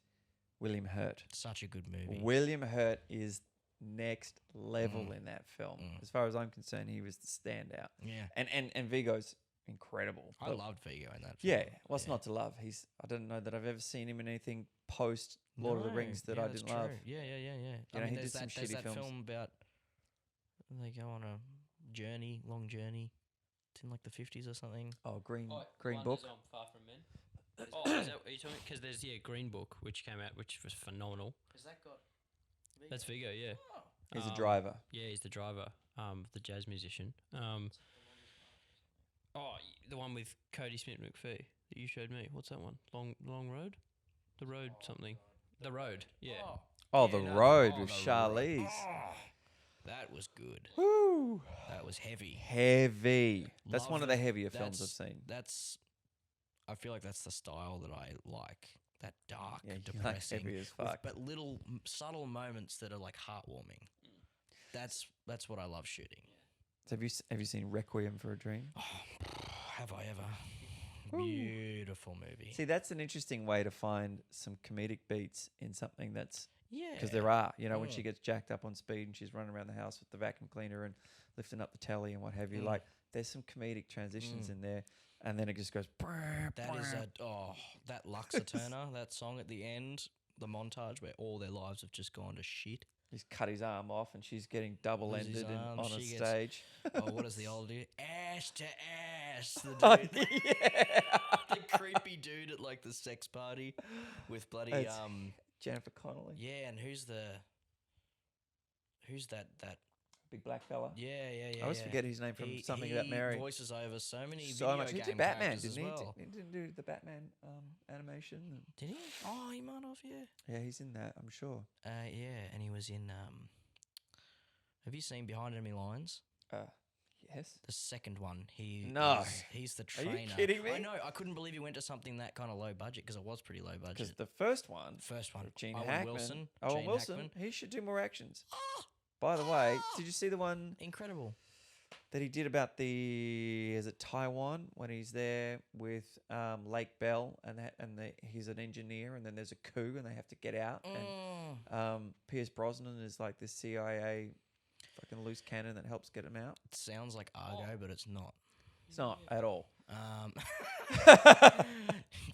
William Hurt. Such a good movie. William Hurt is next level in that film. As far as I'm concerned, he was the standout. Yeah. And Viggo's incredible. I But loved Viggo in that film. yeah, what's not to love? I don't know that I've ever seen him in anything post Lord of the Rings that I that's didn't love. true. Yeah. You know, he did some there's shitty that films. film about they go on a journey, long journey. It's in like the 50s or something. Oh, Green Book. Far From Men. Is that what you're talking? Because there's Green Book, which came out, which was phenomenal. Has that got? That's Viggo, yeah. He's a driver. Yeah, he's the driver, the jazz musician. The one with Cody Smith McPhee that you showed me. What's that one? Long Road? The Road something. The Road, yeah. Oh, Yeah, The no, Road oh, with The Charlize. Road. Oh, that was good. Woo! That was heavy. Heavy. That's one of the Lovely. heavier films I've seen. I feel like that's the style that I like. That dark, Yeah, you like depressing, heavy as with- fuck. but little subtle moments that are like heartwarming. That's what I love shooting. So have you seen Requiem for a Dream? Oh, have I ever? Beautiful movie. See, that's an interesting way to find some comedic beats in something that's Yeah, because there are. You know, when she gets jacked up on speed and she's running around the house with the vacuum cleaner and lifting up the telly and what have you. Like, there's some comedic transitions in there, and then it just goes. that is that Luxa Turner, that song at the end, the montage where all their lives have just gone to shit. He's cut his arm off, and she's getting double-ended Loses arm, on a she gets- stage. Oh, what does the old dude? Ass to ass. The Oh, dude, yeah. the creepy dude at like the sex party with bloody It's Jennifer Connelly, Yeah, and who's that big black fella. yeah. I always forget his name from Something About Mary. He voices over so many So video much. He game did Batman, characters didn't he? as well. He didn't do the Batman animation. Did he? Oh, he might have, yeah. Yeah, he's in that, I'm sure. Yeah, and he was in have you seen Behind Enemy Lines? Yes. The second one. No. He's the Are trainer. you kidding me? I know. I couldn't believe he went to something that kind of low budget because it was pretty low budget. Because the first one, First one, Gene Owen Hackman. Wilson. Owen Gene Wilson, Hackman. he should do more actions. Oh, By the way, did you see the one incredible. that he did about is it Taiwan, when he's there with Lake Bell and he's an engineer, and then there's a coup and they have to get out, and Pierce Brosnan is like this CIA fucking loose cannon that helps get him out. It sounds like Argo, but it's not. It's not at all.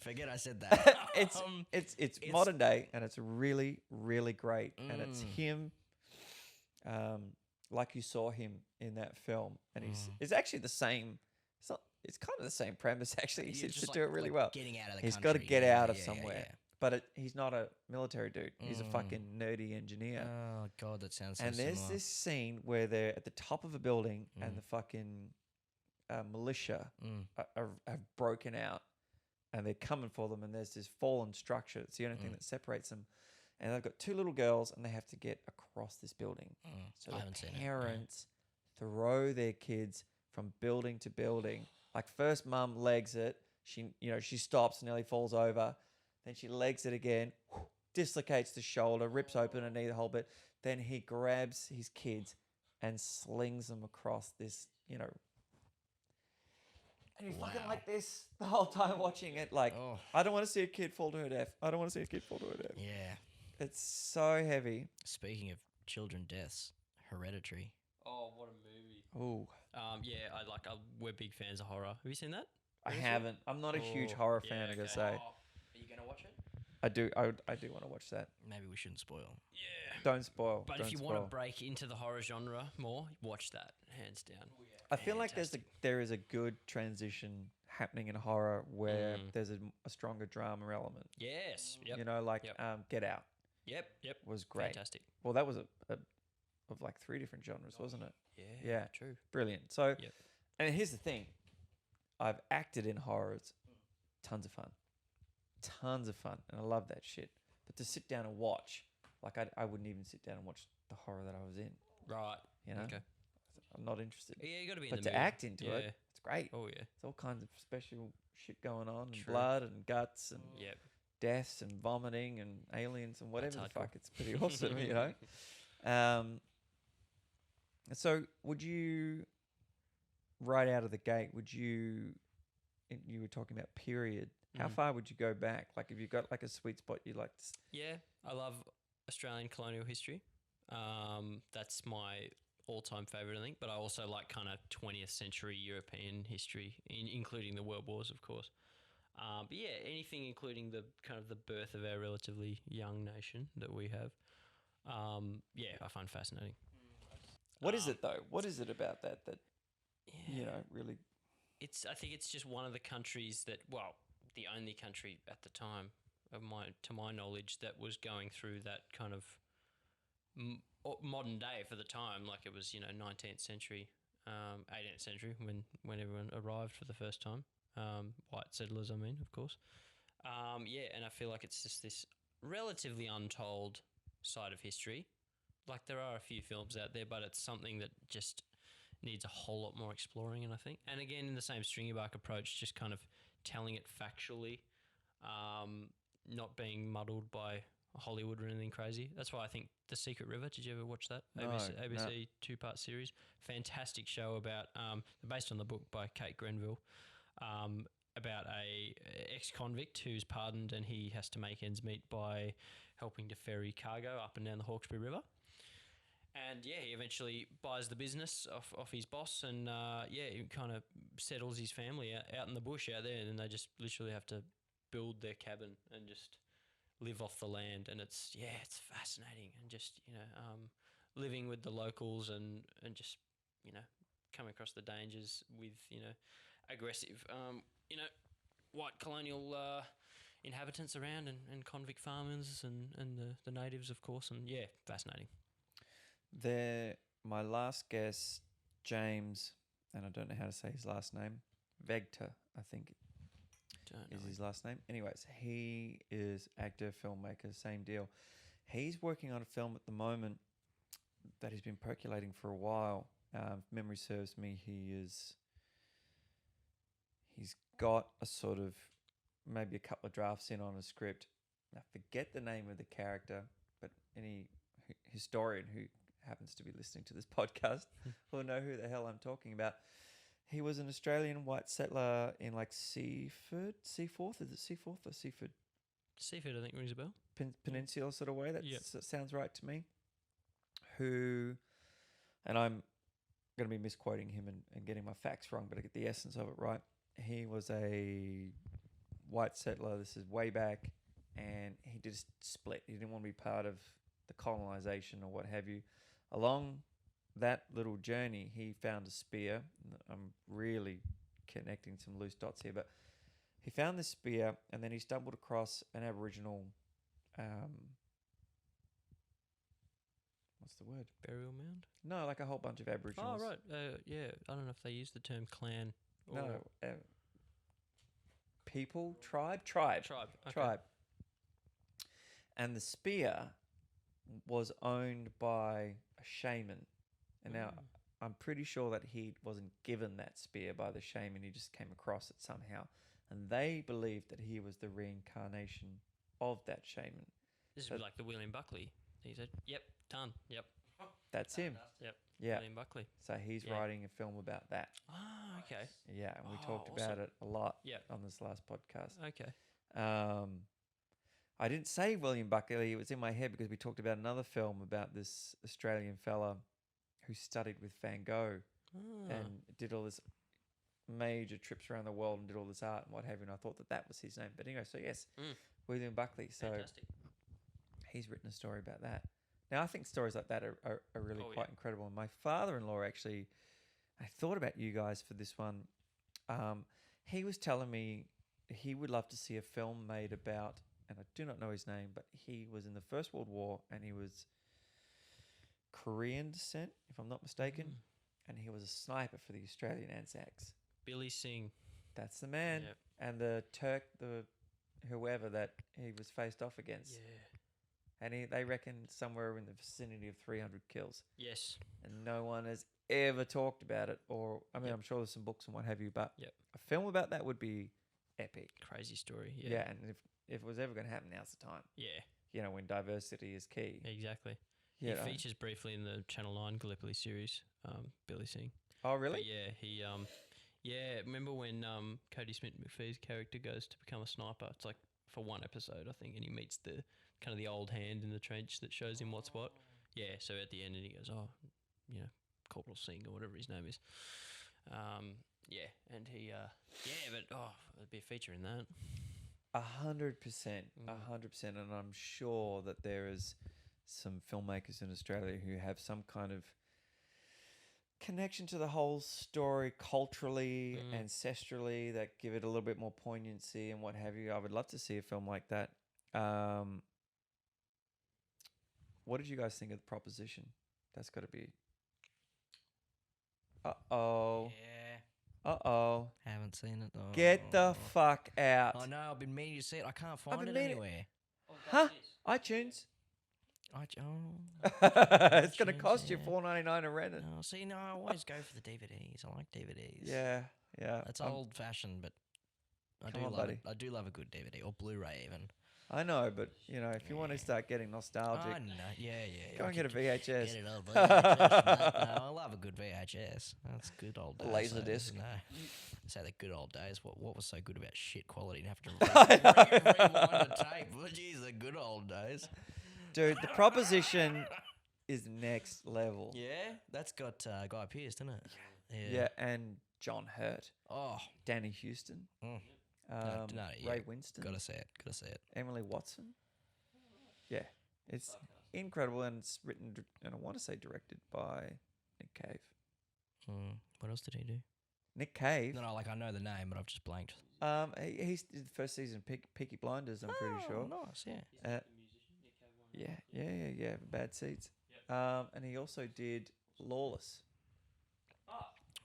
Forget I said that. It's modern day, and it's really, really great, and it's him, like you saw him in that film, and it's actually the same. It's kind of the same premise actually. He seems to do it really well. Getting out of the He's country. got to get out of yeah, somewhere, yeah. but he's not a military dude. He's a fucking nerdy engineer. Oh god, that sounds so And there's similar. this scene where they're at the top of a building, and the fucking militia have broken out, and they're coming for them, and there's this fallen structure. It's the only thing that separates them. And they've got 2 little girls, and they have to get across this building. So I haven't seen it. parents throw their kids from building to building. Like first mum legs it. She stops, nearly falls over. Then she legs it again, dislocates the shoulder, rips open a knee, the whole bit. Then he grabs his kids and slings them across this, and you're fucking like this the whole time watching it. Like, I don't want to see a kid fall to her death. I don't want to see a kid fall to her death. Yeah. It's so heavy. Speaking of children deaths, Hereditary. Oh, what a movie! Oh, yeah, we're big fans of horror. Have you seen that? I haven't. I'm not a huge horror fan. I gotta say. Are you gonna watch it? I do. I do want to watch that. Maybe we shouldn't spoil. Yeah. Don't spoil. But if you want to break into the horror genre more, watch that hands down. I feel like there is a good transition happening in horror where there's a stronger drama element. Yes. Yep. Get Out. Yep. Was great. Fantastic. Well, that was of like 3 different genres, wasn't it? Yeah. True. Brilliant. So, and here's the thing, I've acted in horrors, tons of fun, and I love that shit. But to sit down and watch, like I wouldn't even sit down and watch the horror that I was in. Right. Okay. I'm not interested. Yeah, you got to be. But to act into it, it's great. Oh yeah. There's all kinds of special shit going on, and blood and guts and deaths and vomiting and aliens and whatever the fuck. It's pretty awesome, So would you, right out of the gate, you were talking about period, how far would you go back? Like if you've got like a sweet spot you like to... Yeah, I love Australian colonial history. That's my all-time favourite, I think. But I also like kind of 20th century European history, including the World Wars, of course. But yeah, anything including the kind of the birth of our relatively young nation that we have. I find fascinating. What is it though? What is it about that really? I think it's just one of the countries that, well, the only country at the time to my knowledge that was going through that kind of modern day for the time, like it was 19th century, 18th century when everyone arrived for the first time, white settlers, I mean, of course. And I feel like it's just this relatively untold side of history. Like there are a few films out there, but it's something that just needs a whole lot more exploring. And I think, and again, in the same Stringybark approach, just kind of telling it factually, not being muddled by Hollywood or anything crazy. That's why I think The Secret River. Did you ever watch that? ABC 2-part series. Fantastic show about, based on the book by Kate Grenville, about a ex-convict who's pardoned and he has to make ends meet by helping to ferry cargo up and down the Hawkesbury River. And he eventually buys the business off his boss, and he kind of settles his family out in the bush out there, and then they just literally have to build their cabin and just live off the land. And it's fascinating, and just living with the locals and just coming across the dangers with aggressive white colonial inhabitants around, and convict farmers and the natives, of course, and fascinating. My last guest, James, and I don't know how to say his last name, Vegta, I think is his last name. Anyways, he is actor, filmmaker, same deal. He's working on a film at the moment that he's been percolating for a while. If memory serves me, he's got a sort of maybe a couple of drafts in on a script. I forget the name of the character, but any historian who happens to be listening to this podcast will know who the hell I'm talking about. He was an Australian white settler in like Seaford? Is it Seaforth or Seaford? Seaford, I think, rings a bell. Peninsula sort of way. That sounds right to me. And I'm going to be misquoting him and getting my facts wrong, but I get the essence of it right. He was a white settler. This is way back, and he did a split. He didn't want to be part of the colonization or what have you. Along that little journey, he found a spear. I'm really connecting some loose dots here, but he found this spear, and then he stumbled across an Aboriginal, what's the word? Burial mound? No, like a whole bunch of Aboriginals. Oh, right. I don't know if they use the term clan. Or... No, tribe. Okay. And the spear was owned by a shaman. And now I'm pretty sure that he wasn't given that spear by the shaman. He just came across it somehow. And they believed that he was the reincarnation of that shaman. This is like the William Buckley. He said, "Yep, done. Yep, That's him. yep." Yeah. William Buckley. So he's Yeah. writing a film about that. Ah, okay. Yeah, and we Oh, talked about awesome. it a lot Yep. on this last podcast. Okay. I didn't say William Buckley. It was in my head because we talked about another film about this Australian fella who studied with Van Gogh and did all this major trips around the world and did all this art and what have you. And I thought that was his name. But anyway, so yes, William Buckley. So Fantastic. he's written a story about that. Now, I think stories like that are really Oh, quite incredible. And my father-in-law actually, I thought about you guys for this one. He was telling me he would love to see a film made about, and I do not know his name, but he was in the First World War and he was Korean descent, if I'm not mistaken. And he was a sniper for the Australian Anzacs. Billy Singh. That's the man. Yep. And the Turk, whoever that he was faced off against. Yeah. And they reckon somewhere in the vicinity of 300 kills. Yes. And no one has ever talked about it. Or, I mean, Yep. I'm sure there's some books and what have you, but Yep. a film about that would be epic. Crazy story. Yeah, Yeah. and if it was ever going to happen, now's the time. Yeah. You know, when diversity is key. Exactly. Yeah. He features briefly in the Channel 9 Gallipoli series, Billy Singh. Oh, really? But yeah, he remember when Cody Smith McPhee's character goes to become a sniper? It's like for one episode, I think, and he meets the kind of the old hand in the trench that shows him what's what. Yeah, so at the end, and he goes, "Oh, you know, Corporal Singh or whatever his name is." Yeah, and he but there'd be a feature in that. 100%, 100%, and I'm sure that there is some filmmakers in Australia who have some kind of connection to the whole story culturally, ancestrally, that give it a little bit more poignancy and what have you. I would love to see a film like that. What did you guys think of The Proposition? That's got to be... Uh-oh. Yeah. Uh-oh. Haven't seen it though. Get the fuck out. I know. I've been meaning to see it. I can't find been it meaning- anywhere. Huh? iTunes. Oh. It's going to iTunes, cost you yeah. $4.99 to rent it. Oh, see, no, I always go for the DVDs. I like DVDs. Yeah. It's I'm- old fashioned, but I Come do on, love buddy. it. I do love a good DVD or Blu-ray even. I know, but you know, if you want to start getting nostalgic, I know. Yeah. go and get a VHS. Get it on VHS. No, I love a good VHS. That's good old days. Laserdisc. No. Say the good old days. What was so good about shit quality and have to rewind the tape? Well, geez, the good old days. Dude, The Proposition is next level. Yeah, that's got Guy Pearce, doesn't it? Yeah, and John Hurt, Oh, Danny Houston, yeah. Ray Winston, Gotta say it. Emily Watson. Yeah, it's incredible, and it's written and I want to say directed by Nick Cave. What else did he do? Nick Cave. No, like I know the name, but I've just blanked. He's did the first season of Peaky Blinders. I'm pretty sure. Nice, yeah. Yeah. Bad Seeds. And he also did Lawless.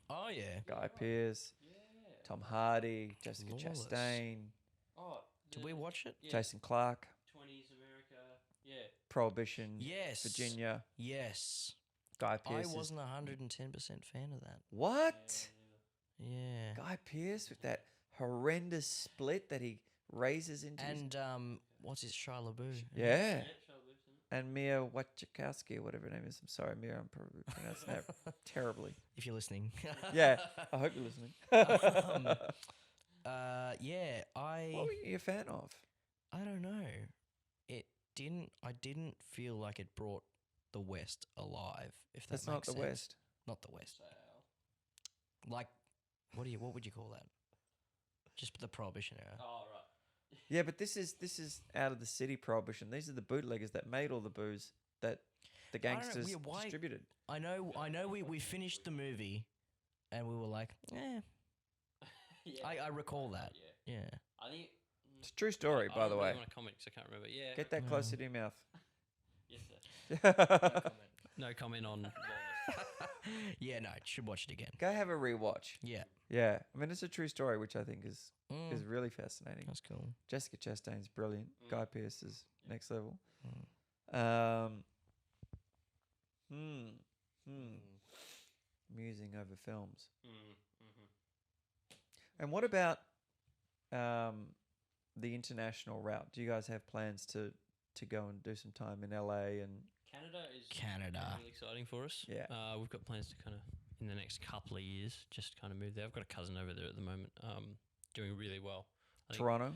Oh yeah. Guy Pearce, Tom Hardy, Jessica Lawless. Chastain, Did we watch it? Jason Clarke, 20s America. Yeah. Prohibition, Yes. Virginia, Yes. Guy Pearce. I wasn't 110% fan of that. What? Yeah. Guy Pearce with that horrendous split that he raises into. And what's his Shia LaBeouf? Yeah. And Mia Wasikowska, whatever her name is. I'm sorry, Mia, I'm probably pronouncing that terribly. If you're listening. Yeah, I hope you're listening. Yeah, What were you a fan of? I don't know. I didn't feel like it brought the West alive, if that That's not makes the sense. West. Not the West. Like, what would you call that? Just the Prohibition era. Oh, right. Yeah, but this is out of the city Prohibition. These are the bootleggers that made all the booze that the don't know, gangsters why- distributed. I know. We finished the movie, and we were like, Yeah. I recall that. Yeah. I think It's a true story, by the I way. don't want to comment 'cause I can't remember. Yeah. Get that closer to your mouth. Yes, sir. No comment on Lawless. Yeah, no, should watch it again. Go have a rewatch. Yeah. Yeah, I mean it's a true story, which I think is Mm. really fascinating. That's cool. Jessica Chastain's brilliant. Guy Pearce is next level. Mm. Musing over films. And what about the international route? Do you guys have plans to go and do some time in LA and Canada really exciting for us. Yeah. We've got plans to kind of in the next couple of years just kind of move there. I've got a cousin over there at the moment, doing really well. I think- Toronto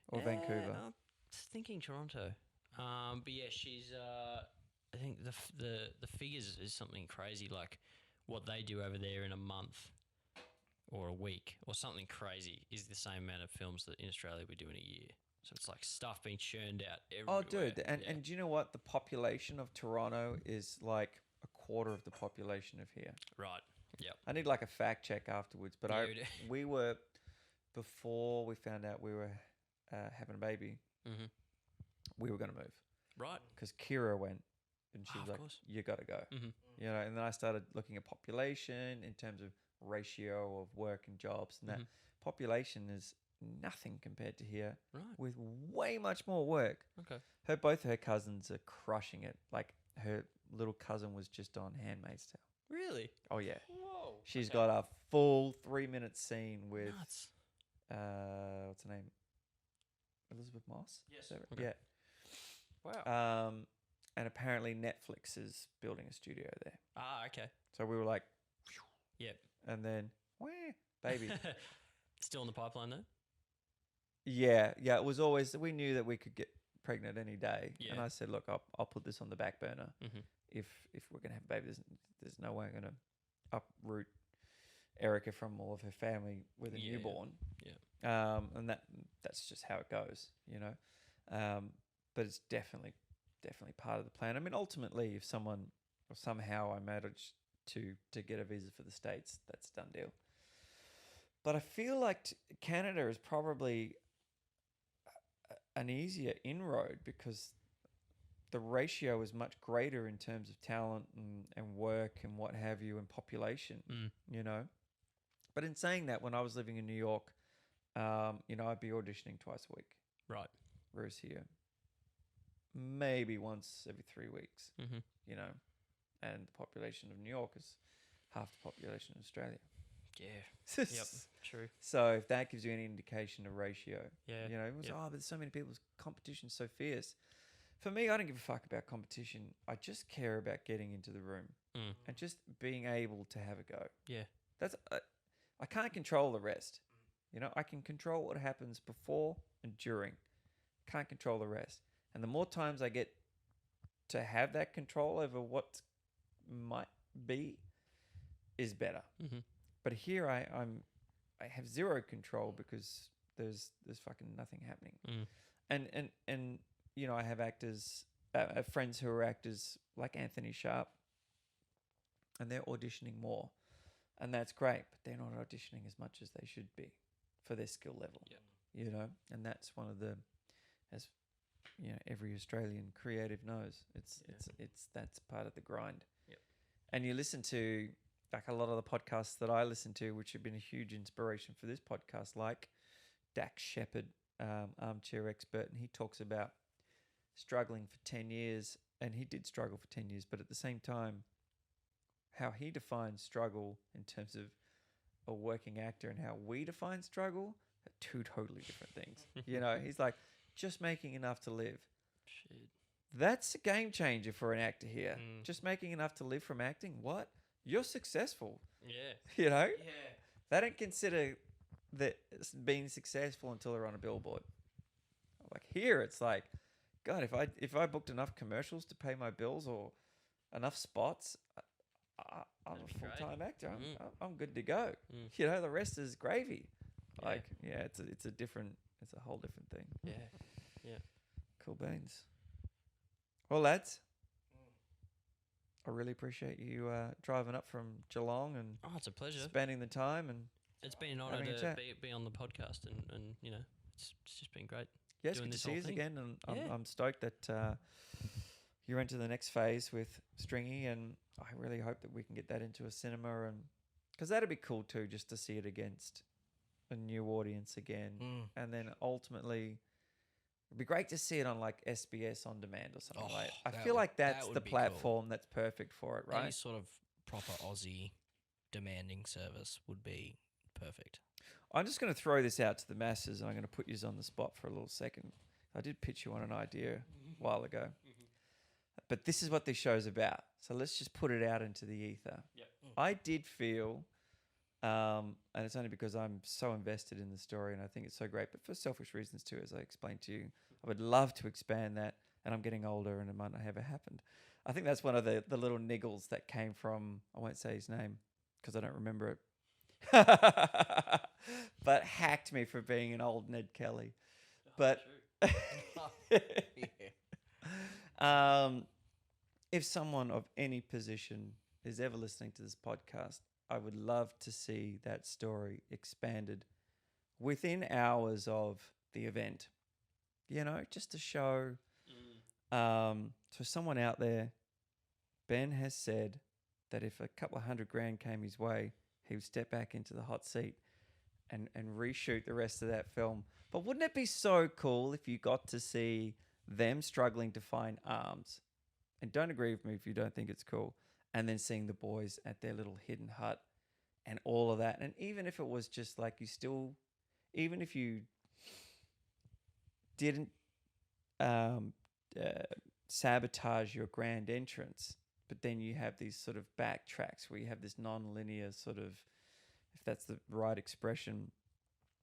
or Vancouver? I'm thinking Toronto. But yeah, she's. I think the figures is something crazy, like what they do over there in a month or a week or something crazy is the same amount of films that in Australia we do in a year. So it's like stuff being churned out everywhere. Oh, dude, and do you know what? The population of Toronto is like a quarter of the population of here. Right. Yep. I need like a fact check afterwards, but Yeah, we were before we found out we were having a baby. Mhm. We were going to move Right. because Kira went, and she Oh, was of like, course. "You got to go." Mhm. You know, and then I started looking at population in terms of ratio of work and jobs, and that Mhm. population is nothing compared to here, Right. with way much more work. Okay. Both her cousins are crushing it. Like her little cousin was just on Handmaid's Tale. Really? Oh yeah, Whoa. she's got a full 3-minute scene with Nuts. what's her name? Elizabeth Moss. Yes. Is that right? Okay. Yeah. Wow. And apparently Netflix is building a studio there. Okay. So we were like, Yep. and then, wah, baby. Still in the pipeline though? Yeah. It was always, we knew that we could get pregnant any day. Yeah. And I said, look, I'll put this on the back burner. Mhm. If we're going to have a baby, there's no way I'm going to uproot Erica from all of her family with a newborn. Yeah. And that's just how it goes, you know. But it's definitely part of the plan. I mean, ultimately, if someone or somehow I managed to get a visa for the States, that's a done deal. But I feel like Canada is probably an easier inroad because the ratio is much greater in terms of talent and work and what have you and population, you know. But in saying that, when I was living in New York, you know, I'd be auditioning twice a week. Right. Whereas here, maybe once every 3 weeks, Mhm. you know, and the population of New York is half the population of Australia. Yeah. Yep. True. So if that gives you any indication of ratio, Yeah. you know, it was, Yep. but there's so many people, competition's so fierce. For me, I don't give a fuck about competition. I just care about getting into the room and just being able to have a go. Yeah. That's I can't control the rest. You know, I can control what happens before and during. Can't control the rest. And the more times I get to have that control over what might be is better. Mhm. But here I have zero control because there's fucking nothing happening. And you know, I have actors, friends who are actors like Anthony Sharp, and they're auditioning more, and that's great. But they're not auditioning as much as they should be for their skill level. Yep. You know, and that's one of the, as you know, every Australian creative knows, it's that's part of the grind. Yep. And you listen to like a lot of the podcasts that I listen to, which have been a huge inspiration for this podcast, like Dax Shepard, Armchair Expert, and he talks about struggling for 10 years, and he did struggle for 10 years, but at the same time, how he defines struggle in terms of a working actor and how we define struggle are two totally different things. You know, he's like, just making enough to live. Shit. That's a game changer for an actor here. Mm. Just making enough to live from acting. What? You're successful. Yeah. You know? Yeah. They don't consider that being successful until they're on a billboard. Like here, it's like, God, if I booked enough commercials to pay my bills or enough spots, I'm That'd a be great. full-time actor. Mm. I'm good to go. Mm. You know, the rest is gravy. Yeah. Like, yeah, it's a whole different thing. Yeah. Yeah. Cool beans. Well, lads, I really appreciate you driving up from Geelong and Oh, it's a pleasure. spending the time. And It's been an honour having a to chat. be on the podcast, and you know, it's just been great. yeah, it's doing good to this see whole you thing. again. And Yeah. I'm stoked that you're into the next phase with Stringy, and I really hope that we can get that into a cinema, and because that'd be cool too, just to see it against a new audience again, and then ultimately. It'd be great to see it on like SBS on demand or something like. I feel like that's the platform that's perfect for it, right? Any sort of proper Aussie demanding service would be perfect. I'm just going to throw this out to the masses, and I'm going to put you on the spot for a little second. I did pitch you on an idea a while ago, but this is what this show's about. So let's just put it out into the ether. Yep. I did feel, and it's only because I'm so invested in the story and I think it's so great, but for selfish reasons too, as I explained to you, I would love to expand that, and I'm getting older and it might not have happened. I think that's one of the little niggles that came from, I won't say his name because I don't remember it, but hacked me for being an old Ned Kelly. But if someone of any position is ever listening to this podcast, I would love to see that story expanded within hours of the event. You know, just to show. So someone out there, Ben has said that if a couple of $100,000 came his way, he would step back into the hot seat and reshoot the rest of that film. But wouldn't it be so cool if you got to see them struggling to find arms? And don't agree with me if you don't think it's cool. And then seeing the boys at their little hidden hut and all of that. And even if it was just like even if you didn't sabotage your grand entrance, but then you have these sort of backtracks where you have this non-linear sort of, if that's the right expression,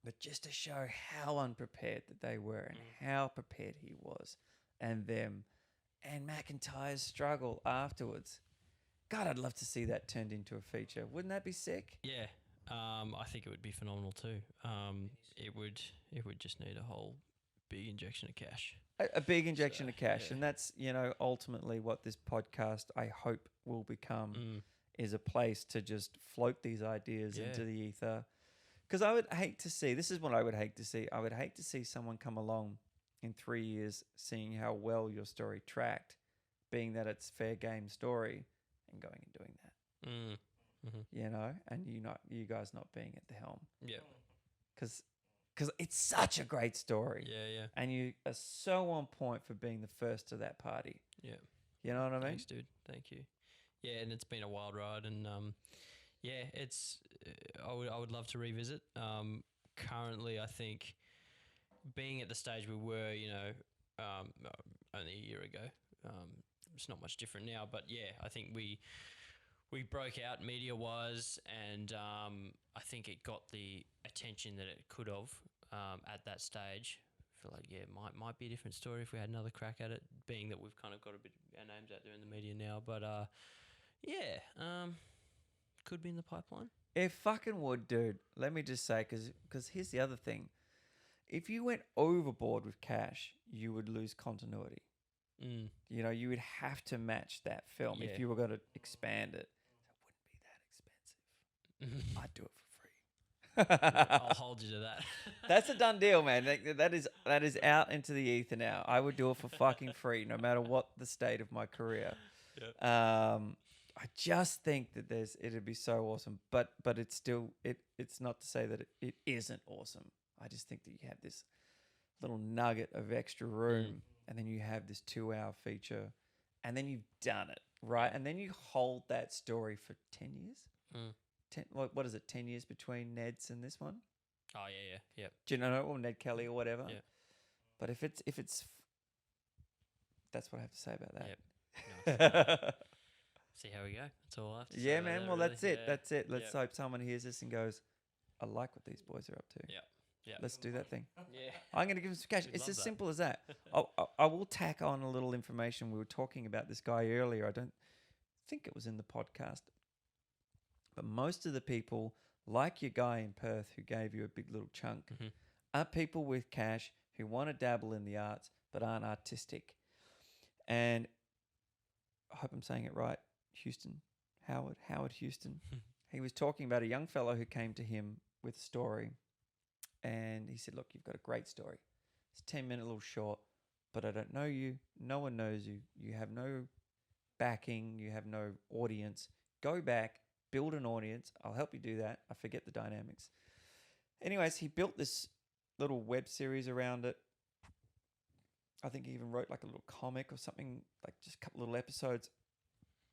but just to show how unprepared that they were and how prepared he was and them and McIntyre's struggle afterwards. God, I'd love to see that turned into a feature. Wouldn't that be sick? Yeah, I think it would be phenomenal too. It would just need a whole big injection of cash. A big injection of cash. Yeah. And that's, ultimately what this podcast, I hope, will become is a place to just float these ideas into the ether. Because I would hate to see, this is what I would hate to see. I would hate to see someone come along in 3 years seeing how well your story tracked, being that it's fair game story, and going and doing that. And you guys not being at the helm. Yeah. Because it's such a great story. Yeah. And you are so on point for being the first to that party. Yeah. You know what I mean? Thanks, dude. Thank you. Yeah, and it's been a wild ride, and it's. I would love to revisit. Currently, I think being at the stage we were, only a year ago, it's not much different now. But yeah, I think we broke out media-wise, and I think it got the attention that it could have at that stage. I feel like might be a different story if we had another crack at it, being that we've kind of got a bit our names out there in the media now. But could be in the pipeline. It fucking would, dude. Let me just say, because here's the other thing. If you went overboard with cash, you would lose continuity. You would have to match that film if you were going to expand it. It wouldn't be that expensive. I'd do it for free. I'll hold you to that. That's a done deal, man. That is out into the ether now. I would do it for fucking free, no matter what the state of my career. Yep. I just think that it'd be so awesome, but it's still it's not to say that it isn't awesome. I just think that you have this little nugget of extra room, and then you have this 2-hour feature, and then you've done it, right? And then you hold that story for 10 years. What is it? 10 years between Ned's and this one? Oh yeah. Do you know, or Ned Kelly or whatever? Yeah. But if it's that's what I have to say about that. Yep. Nice. See how we go. That's all I have to say. Yeah, man. Well, really. that's it. That's it. Let's hope someone hears this and goes, I like what these boys are up to. Yeah. Let's do that thing. Yeah. I'm going to give them some cash. It's as simple as that. I will tack on a little information. We were talking about this guy earlier. I don't think it was in the podcast. But most of the people, like your guy in Perth who gave you a big little chunk, are people with cash who want to dabble in the arts but aren't artistic. And I hope I'm saying it right. Howard Houston. He was talking about a young fellow who came to him with a story, and he said, look, you've got a great story. It's a 10-minute little short. but I don't know you. No one knows you. You have no backing. You have no audience. Go back, build an audience. I'll help you do that. I forget the dynamics. Anyways, he built this little web series around it. I think he even wrote like a little comic or something, like just a couple little episodes.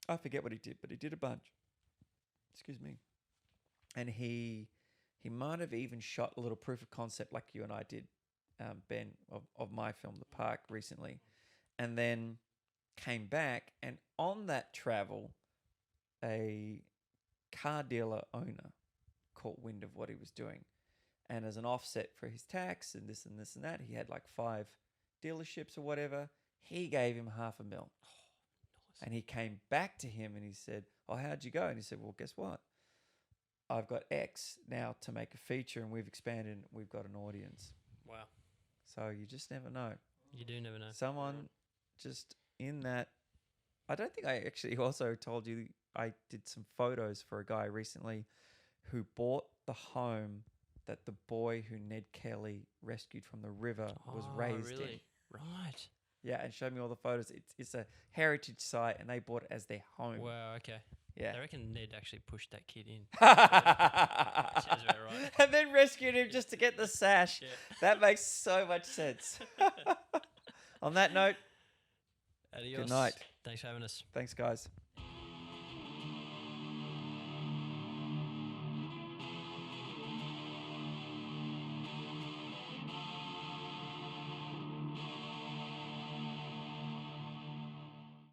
I forget what he did, but he did a bunch. Excuse me. And he might have even shot a little proof of concept like you and I did, Ben, of my film, The Park, recently. And then came back, and on that travel, a car dealer owner caught wind of what he was doing. And as an offset for his tax and this and this and that, he had like 5 dealerships or whatever. He gave him $500,000. Oh, nice. And he came back to him and he said, "Oh, how'd you go?" And he said, "Well, guess what? I've got X now to make a feature, and we've expanded and we've got an audience." Wow. So you just never know. You do never know. Someone just in that. I don't think I actually also told you I did some photos for a guy recently who bought the home that the boy who Ned Kelly rescued from the river was raised in. Right. Yeah, and showed me all the photos. It's a heritage site, and they bought it as their home. Wow, okay. Yeah. I reckon Ned actually pushed that kid in. Sounds about right. And then rescued him just to get the sash. Yeah. That makes so much sense. On that note, Adios. good night. Thanks for having us. Thanks, guys.